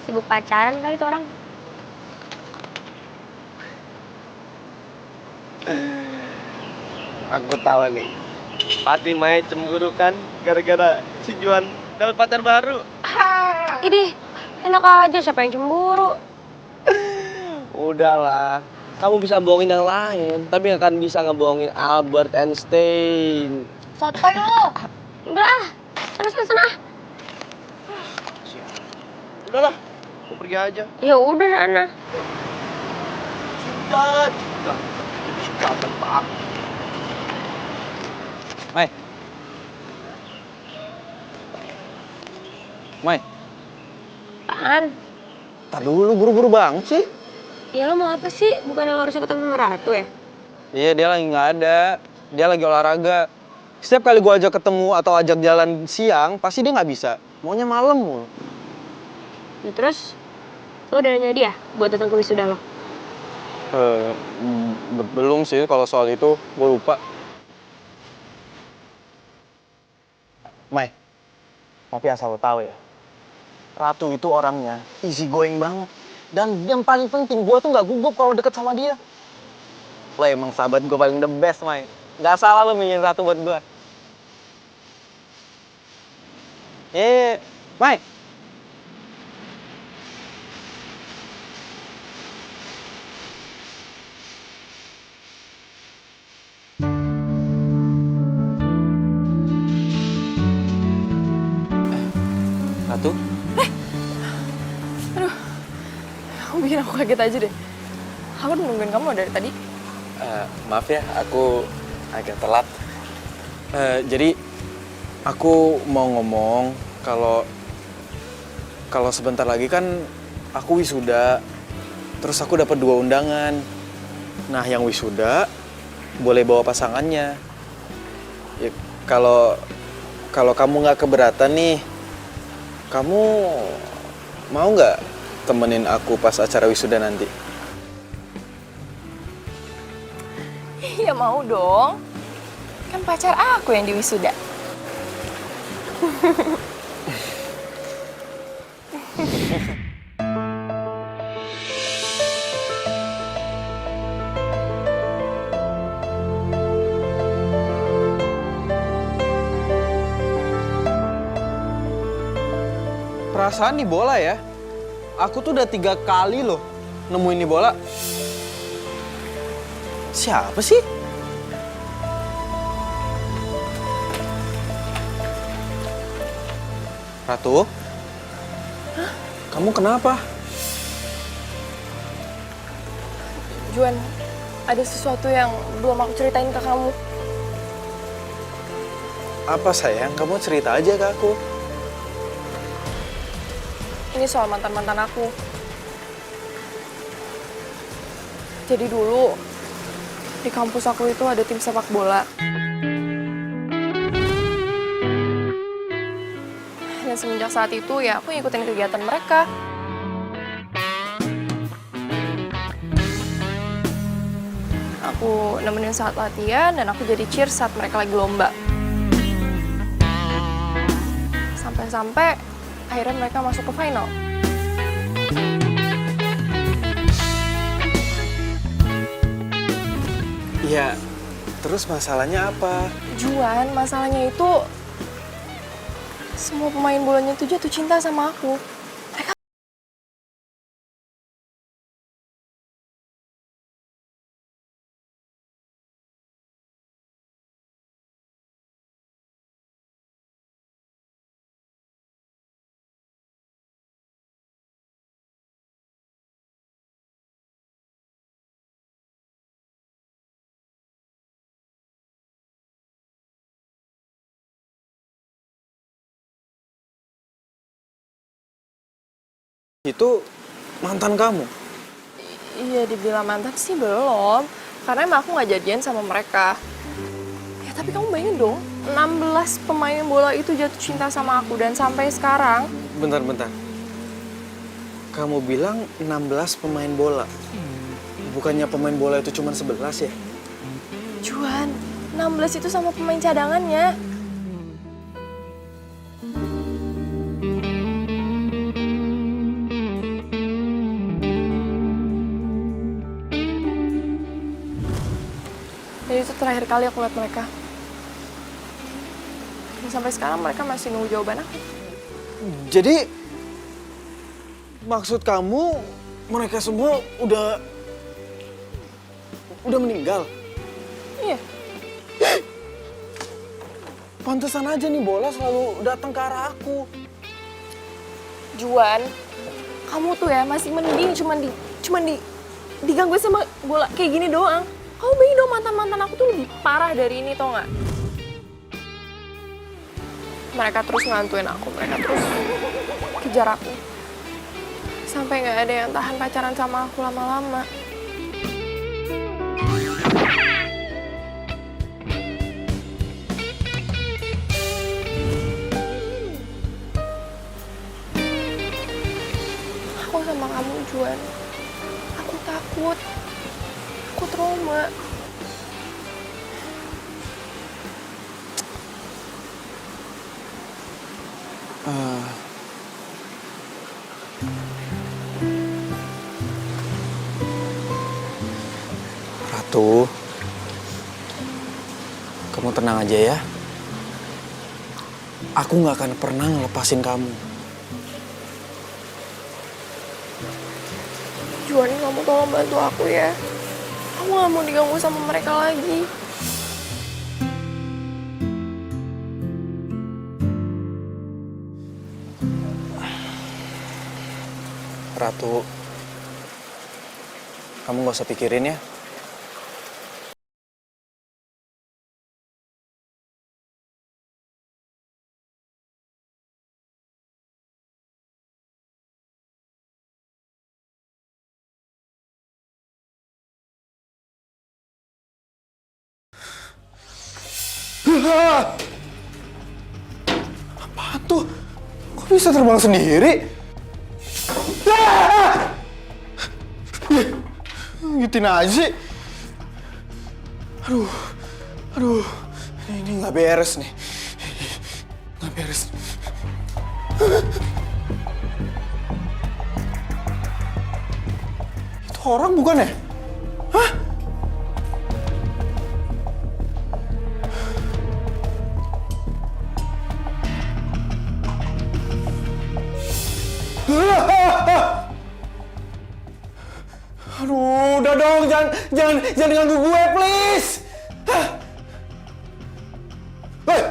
Sibuk pacaran kali tuh orang. Aku tahu nih. Pasti Mai cemburu kan gara-gara si Juan dapat pacar baru. Ini enak aja, siapa yang cemburu? Udahlah, kamu bisa bohongin yang lain, tapi nggak akan bisa ngebohongin Albert Einstein. Sotoy lo. Udah ah. Sana. Udahlah, aku pergi aja. Ya udah sana. Cepat. Cepat bentak. Mai. Mai. Apaan? Tar dulu, buru-buru banget sih. Ya lo mau apa sih? Bukannya lo harusnya ketemu sama Ratu ya? Iya, dia lagi nggak ada. Dia lagi olahraga. Setiap kali gua ajak ketemu atau ajak jalan siang, pasti dia nggak bisa. Maunya malam mulu. Ya, terus lo udah nanya dia buat datang ke wisuda lo? Belum sih kalau soal itu, gua lupa. Mai, tapi asal lo tahu ya, Ratu itu orangnya easy going banget. Dan yang paling penting, gue tuh gak gugup kalau deket sama dia. Lo emang sahabat gue paling the best, Mai. Gak salah lo milih Ratu buat gue. Mai. Ratu? Kamu bikin aku kaget aja deh. Aku udah nungguin kamu dari tadi. Maaf ya, aku agak telat. Jadi aku mau ngomong kalau sebentar lagi kan aku wisuda, terus aku dapat 2 undangan. Nah, yang wisuda boleh bawa pasangannya. Ya, kalau kamu nggak keberatan nih, kamu mau nggak temenin aku pas acara wisuda nanti? Iya mau dong. Kan pacar aku yang di wisuda. Perasaan nih bola ya. Aku tuh udah 3 kali loh nemuin nih bola. Siapa sih? Ratu? Hah? Kamu kenapa? Juan, ada sesuatu yang belum aku ceritain ke kamu. Apa sayang? Kamu cerita aja ke aku. Ini soal mantan-mantan aku. Jadi dulu, di kampus aku itu ada tim sepak bola. Dan semenjak saat itu ya aku ngikutin kegiatan mereka. Aku nemenin saat latihan dan aku jadi cheer saat mereka lagi lomba. Sampai-sampai akhirnya mereka masuk ke final. Iya, terus masalahnya apa? Juan, masalahnya itu semua pemain bolanya itu jatuh cinta sama aku. Itu mantan kamu? Iya, dibilang mantan sih belum. Karena emang aku nggak jadian sama mereka. Ya tapi kamu bayangin dong, 16 pemain bola itu jatuh cinta sama aku. Dan sampai sekarang... Bentar. Kamu bilang 16 pemain bola. Bukannya pemain bola itu cuma 11 ya? Juan, 16 itu sama pemain cadangannya. Dan itu terakhir kali aku lihat mereka. Dan sampai sekarang mereka masih nunggu jawaban aku. Jadi maksud kamu mereka semua udah meninggal? Iya. Pantesan aja nih bola selalu datang ke arah aku. Juan, kamu tuh ya masih mending cuman diganggu sama bola kayak gini doang. Kamu bayangin dong mantan-mantan aku tuh lebih parah dari ini, tau nggak? Mereka terus ngantuin aku, mereka terus kejar aku. Sampai nggak ada yang tahan pacaran sama aku lama-lama. Aku sama kamu, Juan. Aku takut. Aku trauma. Ratu, kamu tenang aja ya. Aku gak akan pernah ngelepasin kamu. Juan, kamu tolong bantu aku ya. Aku gak mau diganggu sama mereka lagi. Ratu, kamu gak usah pikirin ya. Apaan tuh? Kok bisa terbang sendiri? Gituin aja sih. Aduh. Ini nggak beres nih. Nggak beres. Itu orang bukan ya? Hah? Aduh, udah dong, jangan ganggu gue, please. Hei.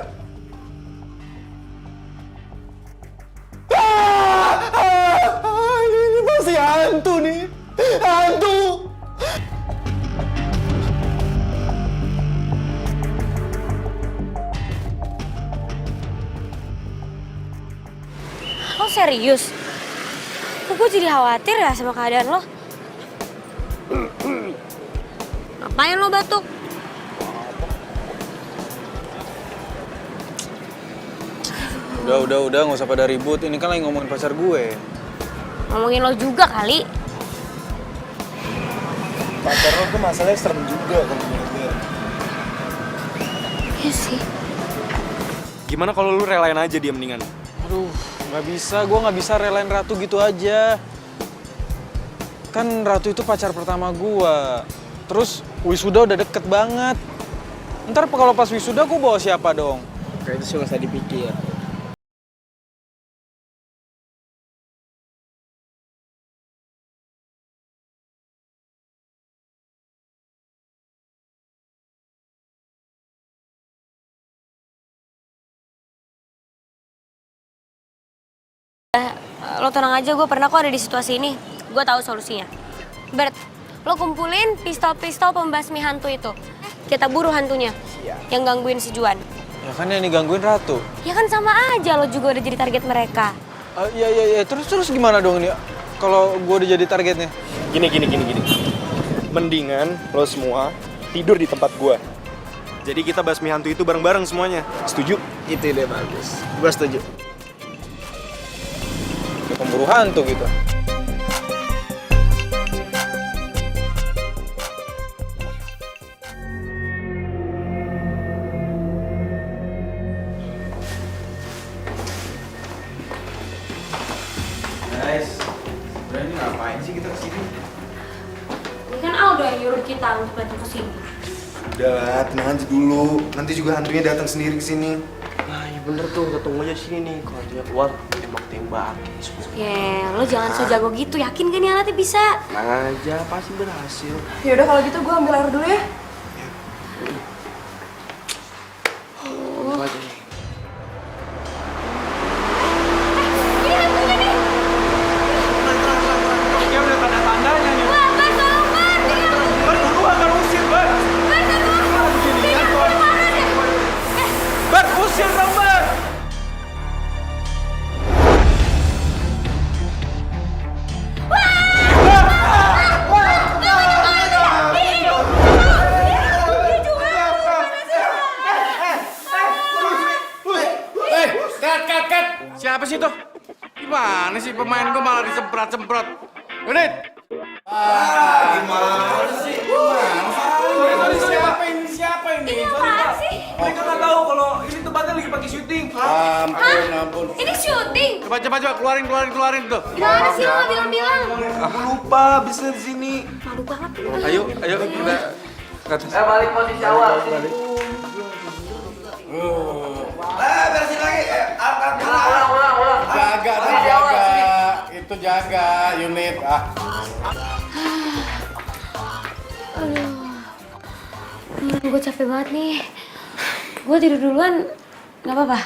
Ini pasti hantu nih, hantu. Lo serius? Kok gue jadi khawatir ya sama keadaan lo? Ngapain lo batuk? Udah, nggak usah pada ribut. Ini kan lagi ngomongin pacar gue. Ngomongin lo juga kali. Pacar lo tuh masalahnya serem juga kalau menurut gue. Iya sih. Gimana kalau lu relain aja dia mendingan? Aduh, nggak bisa. Gue nggak bisa relain Ratu gitu aja. Kan Ratu itu pacar pertama gue. Terus wisuda udah deket banget. Ntar kalau pas wisuda gue bawa siapa dong? Kayak itu sih gak usah dipikir. Lo tenang aja, gue pernah kok ada di situasi ini. Gue tahu solusinya. Bert, lo kumpulin pistol-pistol pembasmi hantu itu. Kita buru hantunya. Yang gangguin si Juan. Ya kan yang digangguin Ratu. Ya kan sama aja, lo juga udah jadi target mereka. Iya. Terus gimana dong ini? kalau gue udah jadi targetnya? Gini. Mendingan lo semua tidur di tempat gua. Jadi kita basmi hantu itu bareng-bareng semuanya. Setuju? Itu ide bagus. Gue setuju. Kayak pemburu hantu gitu. Guys, sebenarnya ini ngapain sih kita kesini? Ini kan Aldo yang nyuruh kita untuk datang ke sini. Udah lah, tenang aja dulu. Nanti juga hantunya datang sendiri ke sini. Nah, ya bener tuh, kita tunggu aja sini nih. Kalau dia keluar, tembak-tembak. Ya, lo jangan so jago gitu. Yakin kan nih nanti bisa? Tenang aja, pasti berhasil. Yaudah kalau gitu gue ambil air dulu ya. Tunggu aja nih. Ini hantunya nih. Ya udah tanda-tandanya nih. Wah, Bar, tolong Bar. Ini hantunya. Bar, dulu akan usir, Bar. Bar, tolong. Ini hantunya mana deh? Bar, usir dong, Bar. Cut. Siapa sih tuh? Gimana sih pemain gue malah disemprot-semprot? Unit! Gimana sih? Siapa ini? Ini apaan sih? Mereka nggak tahu kalau ini tempatnya lagi pakai syuting. Ampun. Ini syuting. Coba, keluarin tuh. Gimana sih lo bilang-bilang? Aku lupa, bisa di sini. Malu banget. Ayo kita ke atas. Balik posisi awal. Beresin lagi. Ulang. Jaga. Itu jaga unit. Gue capek banget nih. Gue tidur duluan, nggak apa-apa.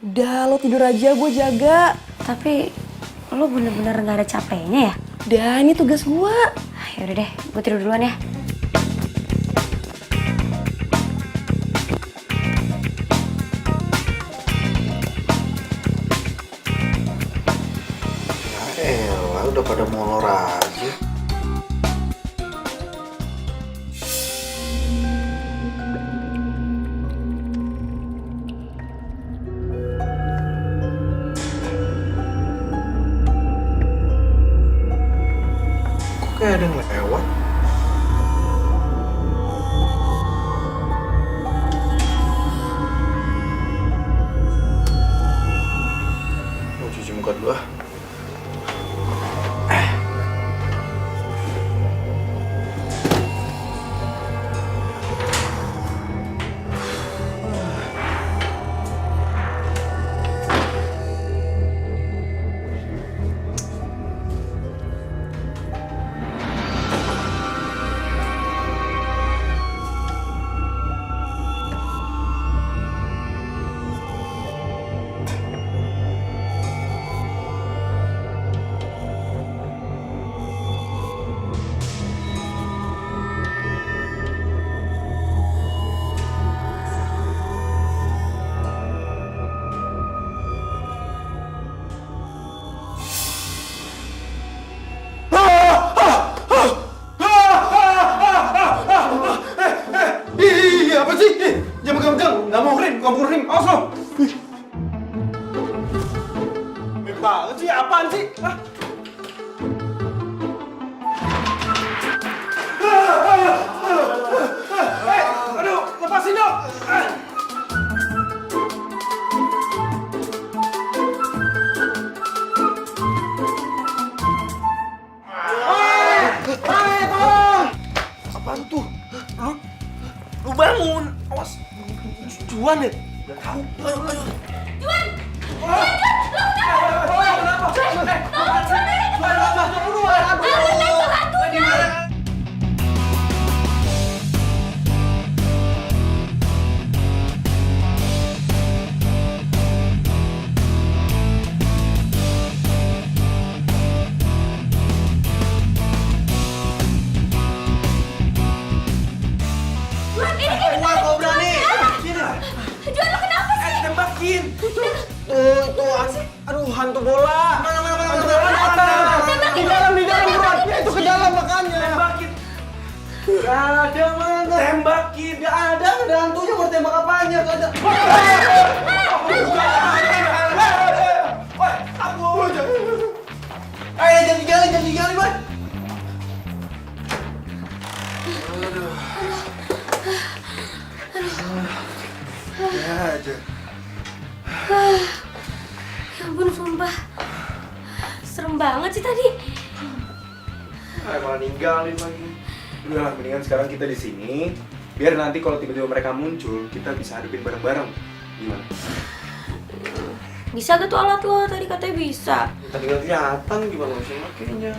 Udah, lo tidur aja, gue jaga. Tapi lo bener-bener nggak ada capeknya ya? Udah, ini tugas gue. Yaudah deh, gue tidur duluan ya. Elah, udah pada molor aja. Kok kayak ada yang lewat? Mau cuci muka dulu ah. Banget sih, apaan sih? Aduh, lepasin dong! Tolong! Apaan tuh? Lu bangun! Awas! Juan ya? Udah tahu. Ayo. Tembakin! Itu, aduh hantu bola! Hantu bola datang! Gak ada mana. Tembakin, gak ada hantunya, mau tembak apanya, gak ada. Jangan tinggalin, Boy. Ya ampun, sumpah. Serem banget sih tadi. Malah ninggalin lagi. Udah lah, mendingan sekarang kita di sini. Biar nanti kalau tiba-tiba mereka muncul, kita bisa hadapin bareng-bareng. Gimana? Bisa gak tuh alat lo? Tadi katanya bisa. Tadi gak kelihatan, gimana bisa makainya?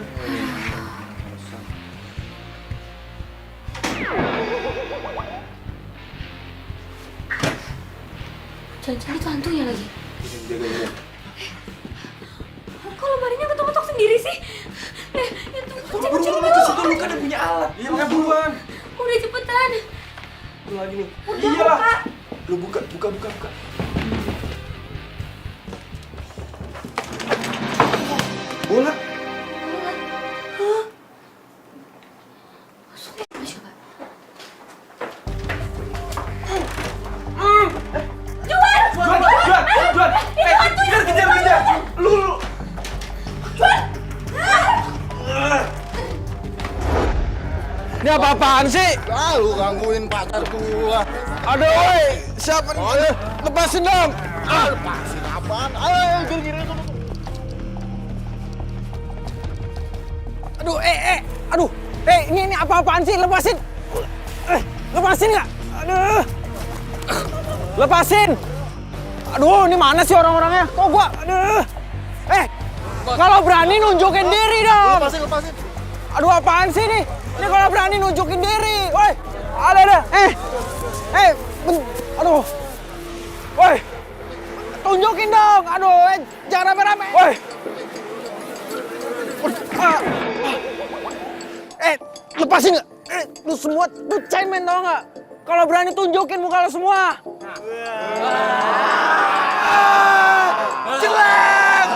Jangan-jangan itu hantunya lagi. Jaga-jaga. Kok lemarinya ketok-ketok sendiri sih? Itu kecil-kecil Buru-buru ke situ, lu kan udah punya alat. Iya, makanya buruan. Udah cepetan. Lu lagi nih. Udah Iya. buka. Lu buka. Bola. Juan. Kejar. Lu. Ini apa-apaan sih? Lu gangguin pacar gua. Aduh, woi, siapa nih? Lepasin dong. Lepasin apaan? Ayo, gini-gini. Aduh, ini apa-apaan sih? Lepasin. Lepasin nggak? Aduh. Lepasin. Aduh, ini mana sih orang-orangnya? Kok gua? Aduh. Kalau berani nunjukin diri dong. Lepasin. Aduh, apaan sih nih? Ini kalau berani nunjukin diri. Woi, ada. Aduh. Woi. Tunjukin dong. Aduh, jangan rame-rame. Woi. Lepasin nggak? Lu semua tuh cemen tau nggak? Kalau berani tunjukin muka lu semua. Jelek!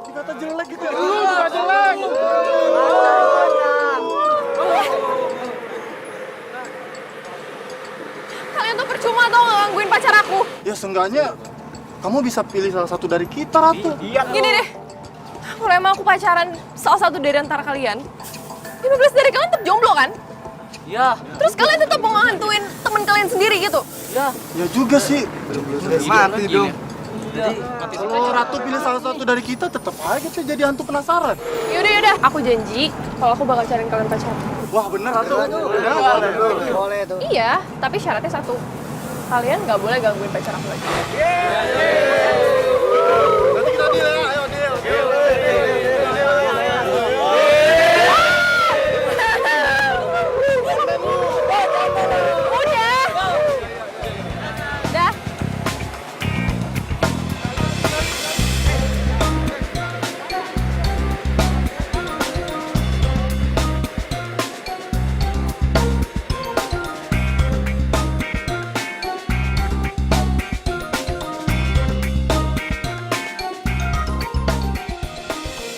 Dikata jelek gitu ya. Lu juga jelek. Kalian tuh percuma tau nggak gangguin pacar aku. Ya seenggaknya kamu bisa pilih salah satu dari kita, Ratu. Gini deh, kalau emang aku pacaran salah satu dari antara kalian, 15 dari kalian tetap jomblo kan? Ya. Terus kalian tetap mau ngehantuin temen kalian sendiri gitu? Ya juga sih. Mati dong. Kalau Ratu pilih salah satu dari kita, tetap aja kita jadi hantu penasaran. Yaudah, aku janji kalau aku bakal cariin kalian pacar. Wah bener Ratu. Boleh tuh. Iya, tapi syaratnya satu. Kalian nggak boleh gangguin pacar aku lagi. Nanti kita deal ya, ayo deal. Udah.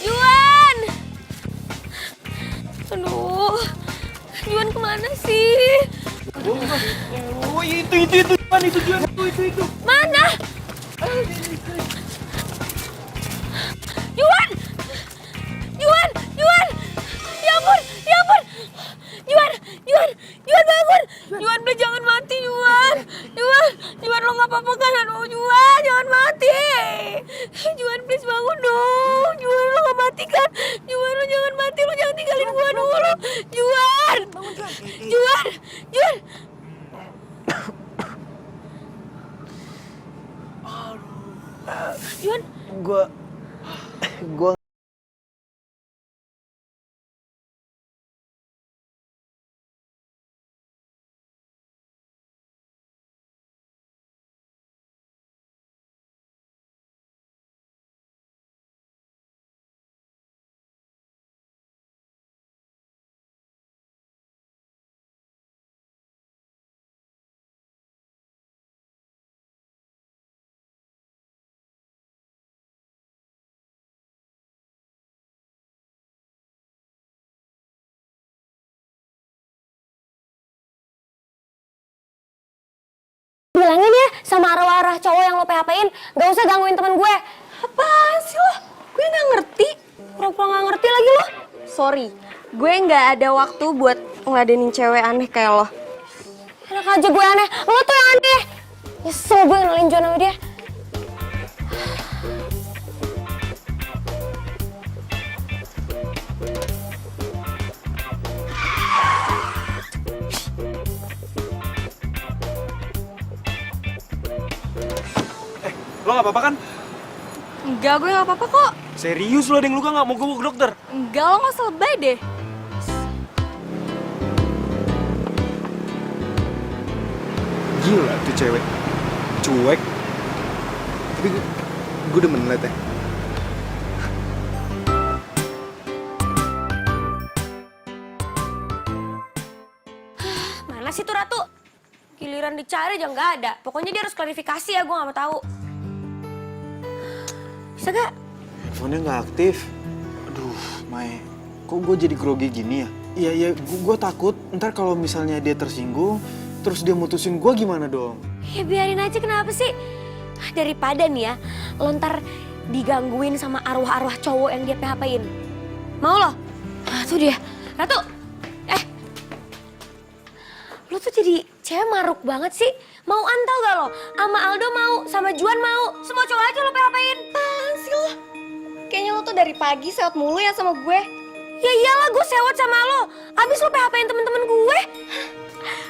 Juan! Aduh, Juan kemana sih? Oh, itu Mana? Juan! Juan! Ya ampun! Juan bangun! Juan, please jangan mati, Juan! Juan lo nggak apa-apa kan? Aduh, Juan, jangan mati! Juan, please bangun dong! Juan, lo nggak mati kan? Juan, lo jangan mati, lo jangan tinggalin gua dulu! Juan! Juan! Juan! Gua sama arwah-arwah cowok yang lo PHP-in. Gak usah gangguin teman gue. Apaan sih lo? Gue nggak ngerti. Pura-pura gak ngerti lagi lo. Sorry, gue nggak ada waktu buat ngeladenin cewek aneh kayak lo. Enak aja gue aneh, lo tuh yang aneh. Nyesel gue kenalin Juan sama dia. Lo gak apa-apa kan? Enggak, gue nggak apa-apa kok. Serius lo ada yang luka nggak? Mau gue bawa ke dokter? Enggak, lo nggak usah lebay deh. Gila tuh cewek. Cuek. Tapi gue demen liatnya. Mana sih tuh Ratu? Giliran dicari aja nggak ada. Pokoknya dia harus klarifikasi ya, gue nggak mau tahu. Bisa gak? Handphonenya nggak aktif. Aduh, Mai, kok gue jadi grogi gini ya? Iya, gue takut ntar kalau misalnya dia tersinggung, terus dia mutusin gue gimana dong? Ya biarin aja, kenapa sih? Daripada nih ya, lo ntar digangguin sama arwah-arwah cowok yang dia PHP-in. Mau lo? Nah, tuh dia. Ratu! Lo tuh jadi cewek maruk banget sih. Mau antau gak lo? Sama Aldo mau, sama Juan mau. Semua cowok aja lo PHP-in. Apaan sih lo? Kayaknya lo tuh dari pagi sewot mulu ya sama gue. Ya iyalah, gue sewot sama lo. Abis lo PHP-in temen-temen gue.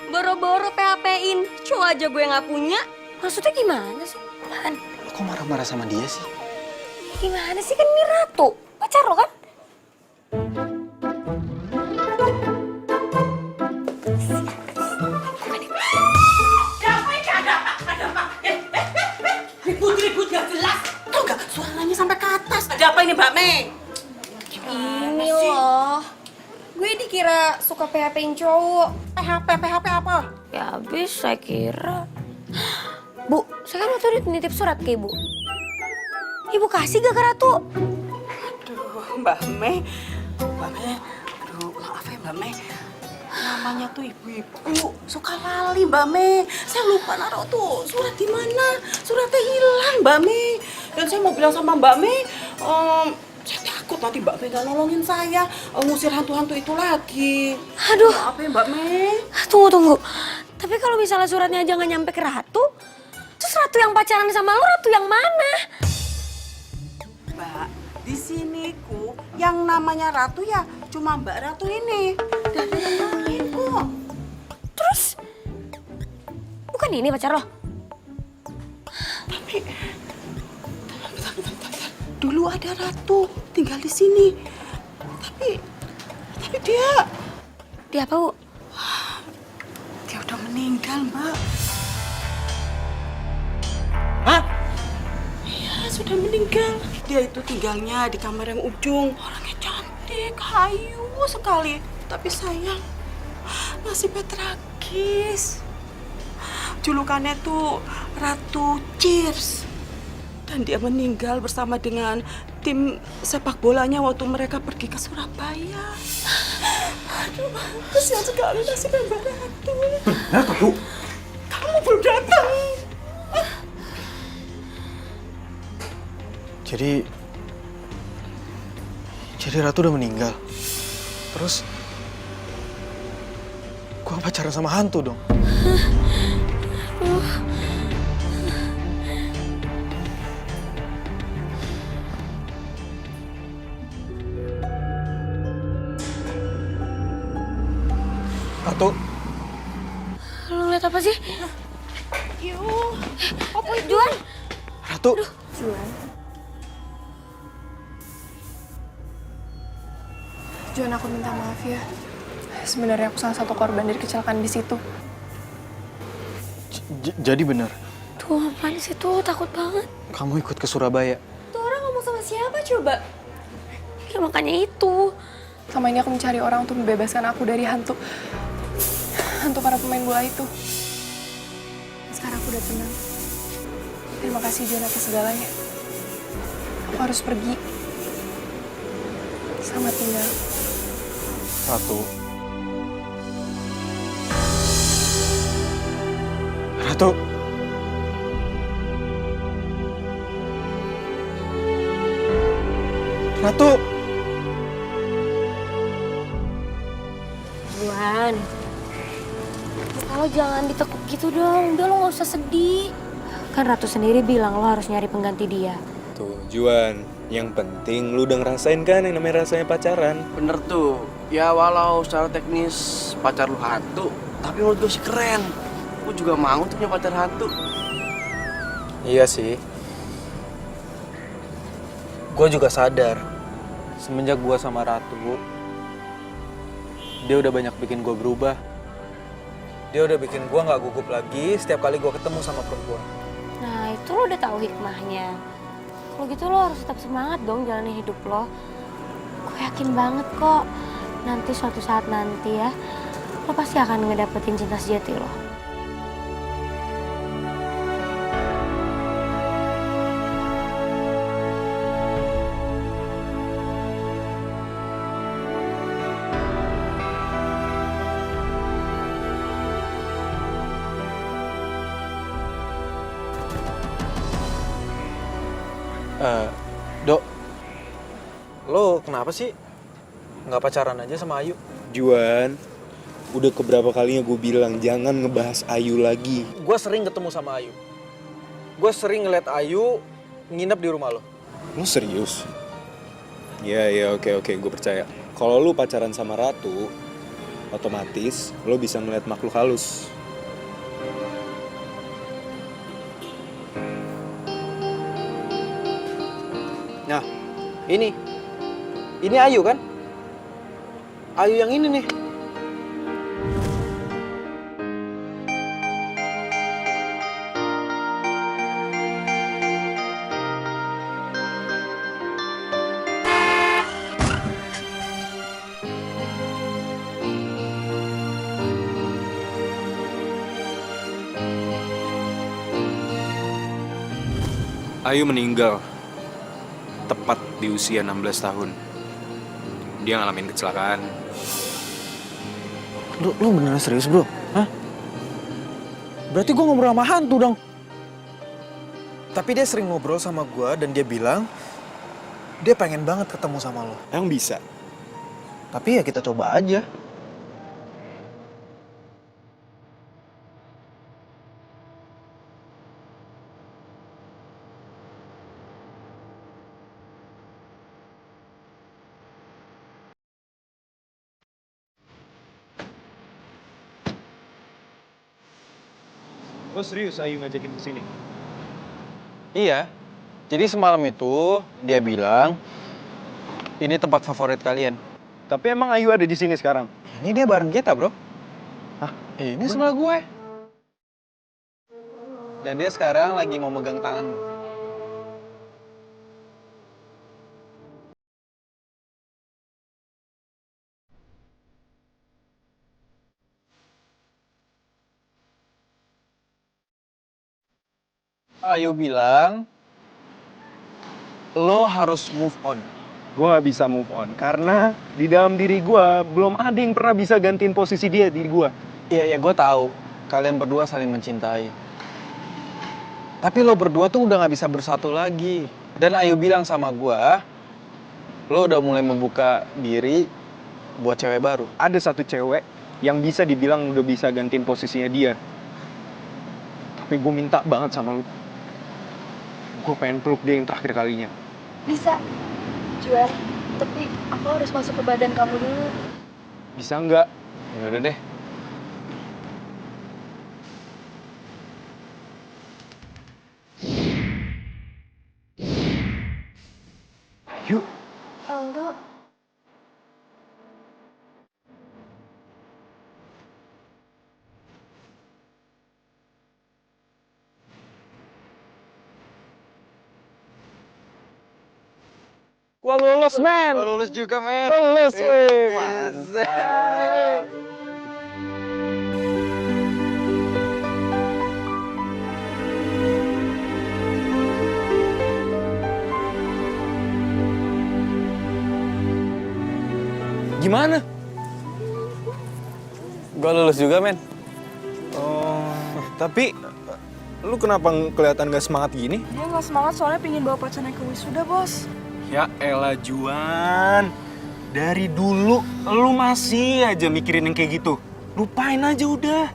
Boro-boro PHP-in, cowok aja gue nggak punya. Maksudnya gimana sih? Apaan? Lo kok marah-marah sama dia sih? Gimana sih, kan ini Ratu, pacar lo kan? Ribut gak jelas. Tau gak suaranya sampai ke atas. Ada apa ini Mbak Mei? Ini loh. Gue dikira suka PHP-in cowok. PHP apa? Ya abis saya kira. Bu, saya kan waktu itu nitip surat ke ibu. Ibu kasih gak ke Ratu? Aduh Mbak Mei. Aduh maaf ya Mbak Mei. Namanya tuh ibu-ibu suka lali Mbak Mei. Saya lupa naruh tuh surat di mana. Suratnya hilang Mbak Mei. Dan saya mau bilang sama Mbak Mei, saya takut nanti Mbak Mei gak nolongin saya ngusir hantu-hantu itu lagi. Aduh. Maaf ya Mbak Mei. Tunggu. Tapi kalau misalnya suratnya aja gak nyampe ke Ratu, terus Ratu yang pacaran sama lo, Ratu yang mana? Mbak, di sini ku yang namanya Ratu ya cuma Mbak Ratu ini. Dan ada yang lain kok. Terus, bukan ini pacar lo? Tapi, bentar. Dulu ada Ratu tinggal di sini. Tapi dia... Dia apa, Bu? Dia udah meninggal, Mbak. Hah? Iya, sudah meninggal. Dia itu tinggalnya di kamar yang ujung. Orangnya cantik, hayu sekali. Tapi sayang, nasibnya tragis. Julukannya tuh Ratu Cheers. Dan dia meninggal bersama dengan tim sepak bolanya waktu mereka pergi ke Surabaya. Aduh, kasihan sekali nasibnya Mbak Ratu. Benar tuh, Bu? Kamu belum datang. Jadi Ratu udah meninggal. Terus gua pacaran sama hantu dong. Ratu, Lo ngeliat apa sih? Yuh, Apa Juan? Ratu. Juan, aku minta maaf ya. Sebenarnya aku salah satu korban dari kecelakaan di situ. Jadi benar, Tuh, apaan sih tuh? Takut banget. kamu ikut ke Surabaya. Tuh orang ngomong sama siapa coba? Ya makanya itu. Sama ini aku mencari orang untuk membebaskan aku dari hantu para pemain bola itu. Sekarang aku udah tenang. Terima kasih Juan atas segalanya. Aku harus pergi. Selamat tinggal. Ratu. Ratu. Ratu! Juan, kalau jangan ditekuk gitu dong. Udah lo gak usah sedih. Kan Ratu sendiri bilang lo harus nyari pengganti dia. Tuh, Juan, yang penting lu udah ngerasain kan yang namanya rasanya pacaran. Bener tuh. Ya walau secara teknis pacar lu hantu, tapi menurut gue sih keren. Gue juga mau tuh punya pacar hantu. Iya sih. Gue juga sadar, semenjak gue sama Ratu, dia udah banyak bikin gue berubah. Dia udah bikin gue gak gugup lagi setiap kali gue ketemu sama perempuan. Nah, itu lo udah tahu hikmahnya. Kalau gitu lo harus tetap semangat dong jalanin hidup lo. Gue yakin banget kok, nanti suatu saat nanti ya, lo pasti akan ngedapetin cinta sejati lo. Dok, lo kenapa sih nggak pacaran aja sama Ayu? Juan, udah keberapa kalinya gue bilang jangan ngebahas Ayu lagi. Gue sering ketemu sama Ayu. Gue sering ngeliat Ayu nginep di rumah lo. Lu serius? Ya, oke, gue percaya. Kalau lu pacaran sama Ratu, otomatis lo bisa ngeliat makhluk halus. Nah, ini Ayu kan? Ayu yang ini nih. Ayu meninggal tepat di usia 16 tahun. Dia ngalamin kecelakaan. Lu beneran serius, bro? Hah? Berarti gue ngobrol sama hantu dong. Tapi dia sering ngobrol sama gue dan dia bilang dia pengen banget ketemu sama lo. Emang bisa? Tapi ya kita coba aja. Lo serius Ayu ngajakin kesini? Iya. Jadi semalam itu dia bilang ini tempat favorit kalian. Tapi emang Ayu ada di sini sekarang? Ini dia bareng kita, bro. Hah? Ini sebelah gue. Dan dia sekarang lagi mau megang tangan lu. Ayu bilang lo harus move on. Gue gak bisa move on karena di dalam diri gue belum ada yang pernah bisa gantiin posisi dia di gue. Iya, gue tahu. Kalian berdua saling mencintai. Tapi lo berdua tuh udah gak bisa bersatu lagi. Dan Ayu bilang sama gue, lo udah mulai membuka diri buat cewek baru. Ada satu cewek yang bisa dibilang udah bisa gantiin posisinya dia. Tapi gue minta banget sama lo. Gue pengen peluk dia yang terakhir kalinya. Bisa, Juan. Tapi aku harus masuk ke badan kamu dulu. Bisa nggak? Ya udah deh. Yuk. Aldo. Gua lulus, men. Gua lulus juga, men. Lulus, weh. Mantap. Gimana? Gua lulus juga, men. Oh, tapi lu kenapa kelihatan gak semangat gini? Dia nggak semangat soalnya pingin bawa pacarnya ke wisuda, bos. Ya elah Juan, dari dulu lu masih aja mikirin yang kayak gitu. Lupain aja udah.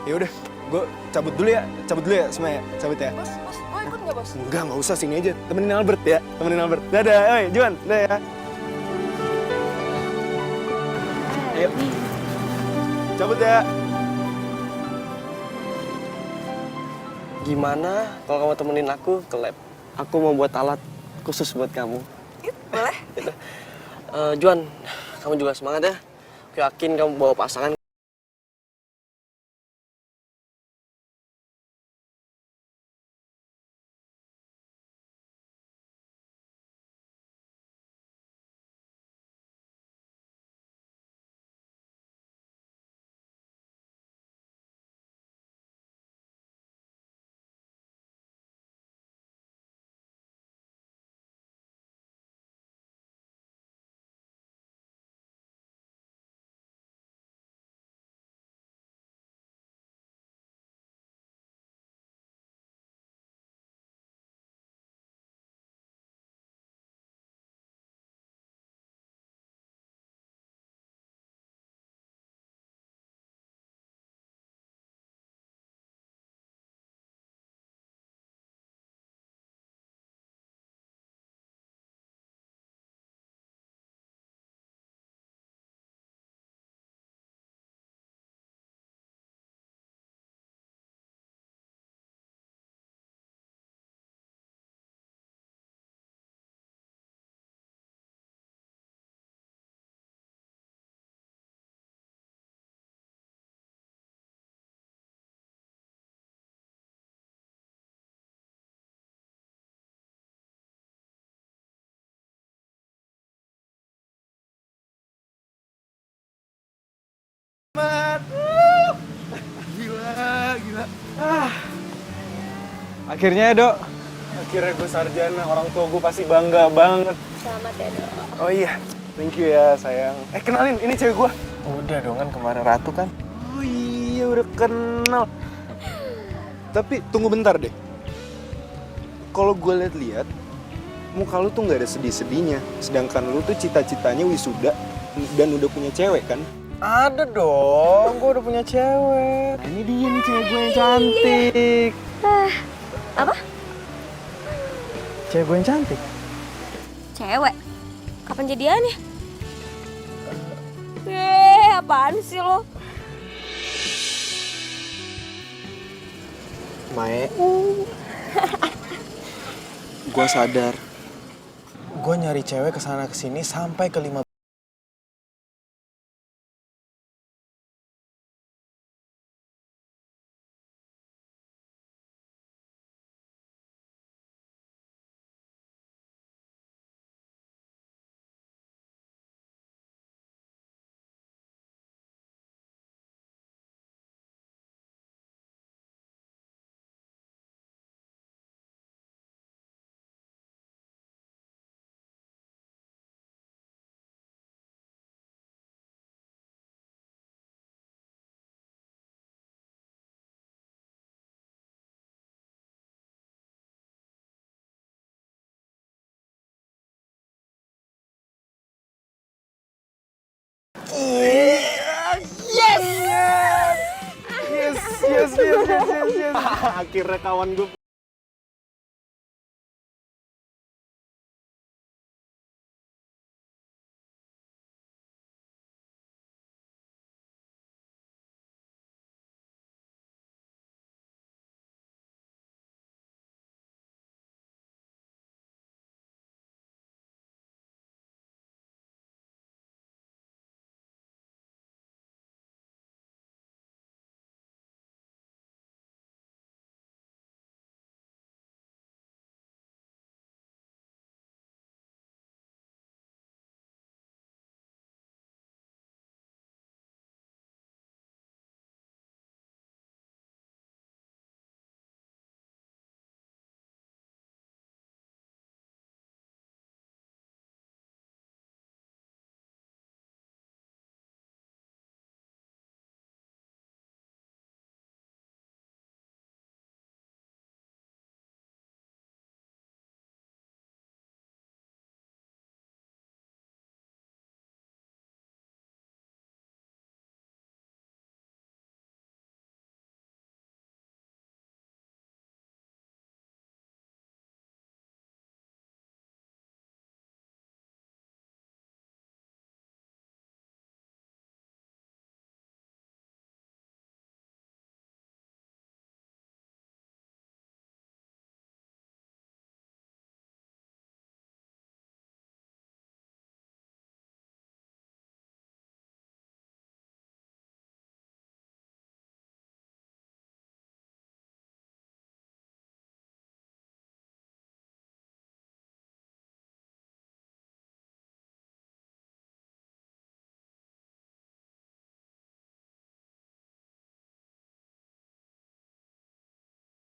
Ya udah, gue cabut dulu ya semua ya, cabut ya. Bos, gue ikut nggak bos? Nggak usah, sini aja, temenin Albert ya, temenin Albert. Dadah, oi Juan, dadah ya. Ayo, cabut ya. Gimana kalau kamu temenin aku ke lab? Aku mau buat alat khusus buat kamu. Boleh. Gitu. Juan, kamu juga semangat ya. Aku yakin kamu bawa pasangan. Gila. Akhirnya ya, Dok. Akhirnya gue sarjana, orang tua gue pasti bangga banget. Selamat ya, Dok. Oh iya, thank you ya sayang. Kenalin, ini cewek gue. Udah dong kan kemarin Ratu kan. Oh iya, udah kenal. Tapi tunggu bentar deh. Kalau gue lihat-lihat, muka lu tuh nggak ada sedih-sedihnya. Sedangkan lu tuh cita-citanya wisuda dan udah punya cewek kan? Ada dong, gue udah punya cewek. Nah, ini dia nih cewek gue yang cantik. Apa? Cewek gue yang cantik. Cewek? Kapan jadiannya? Apaan sih lo? Mae, gue sadar. Gue nyari cewek kesana kesini sampai ke 5. Yes. Akhirnya kawan gue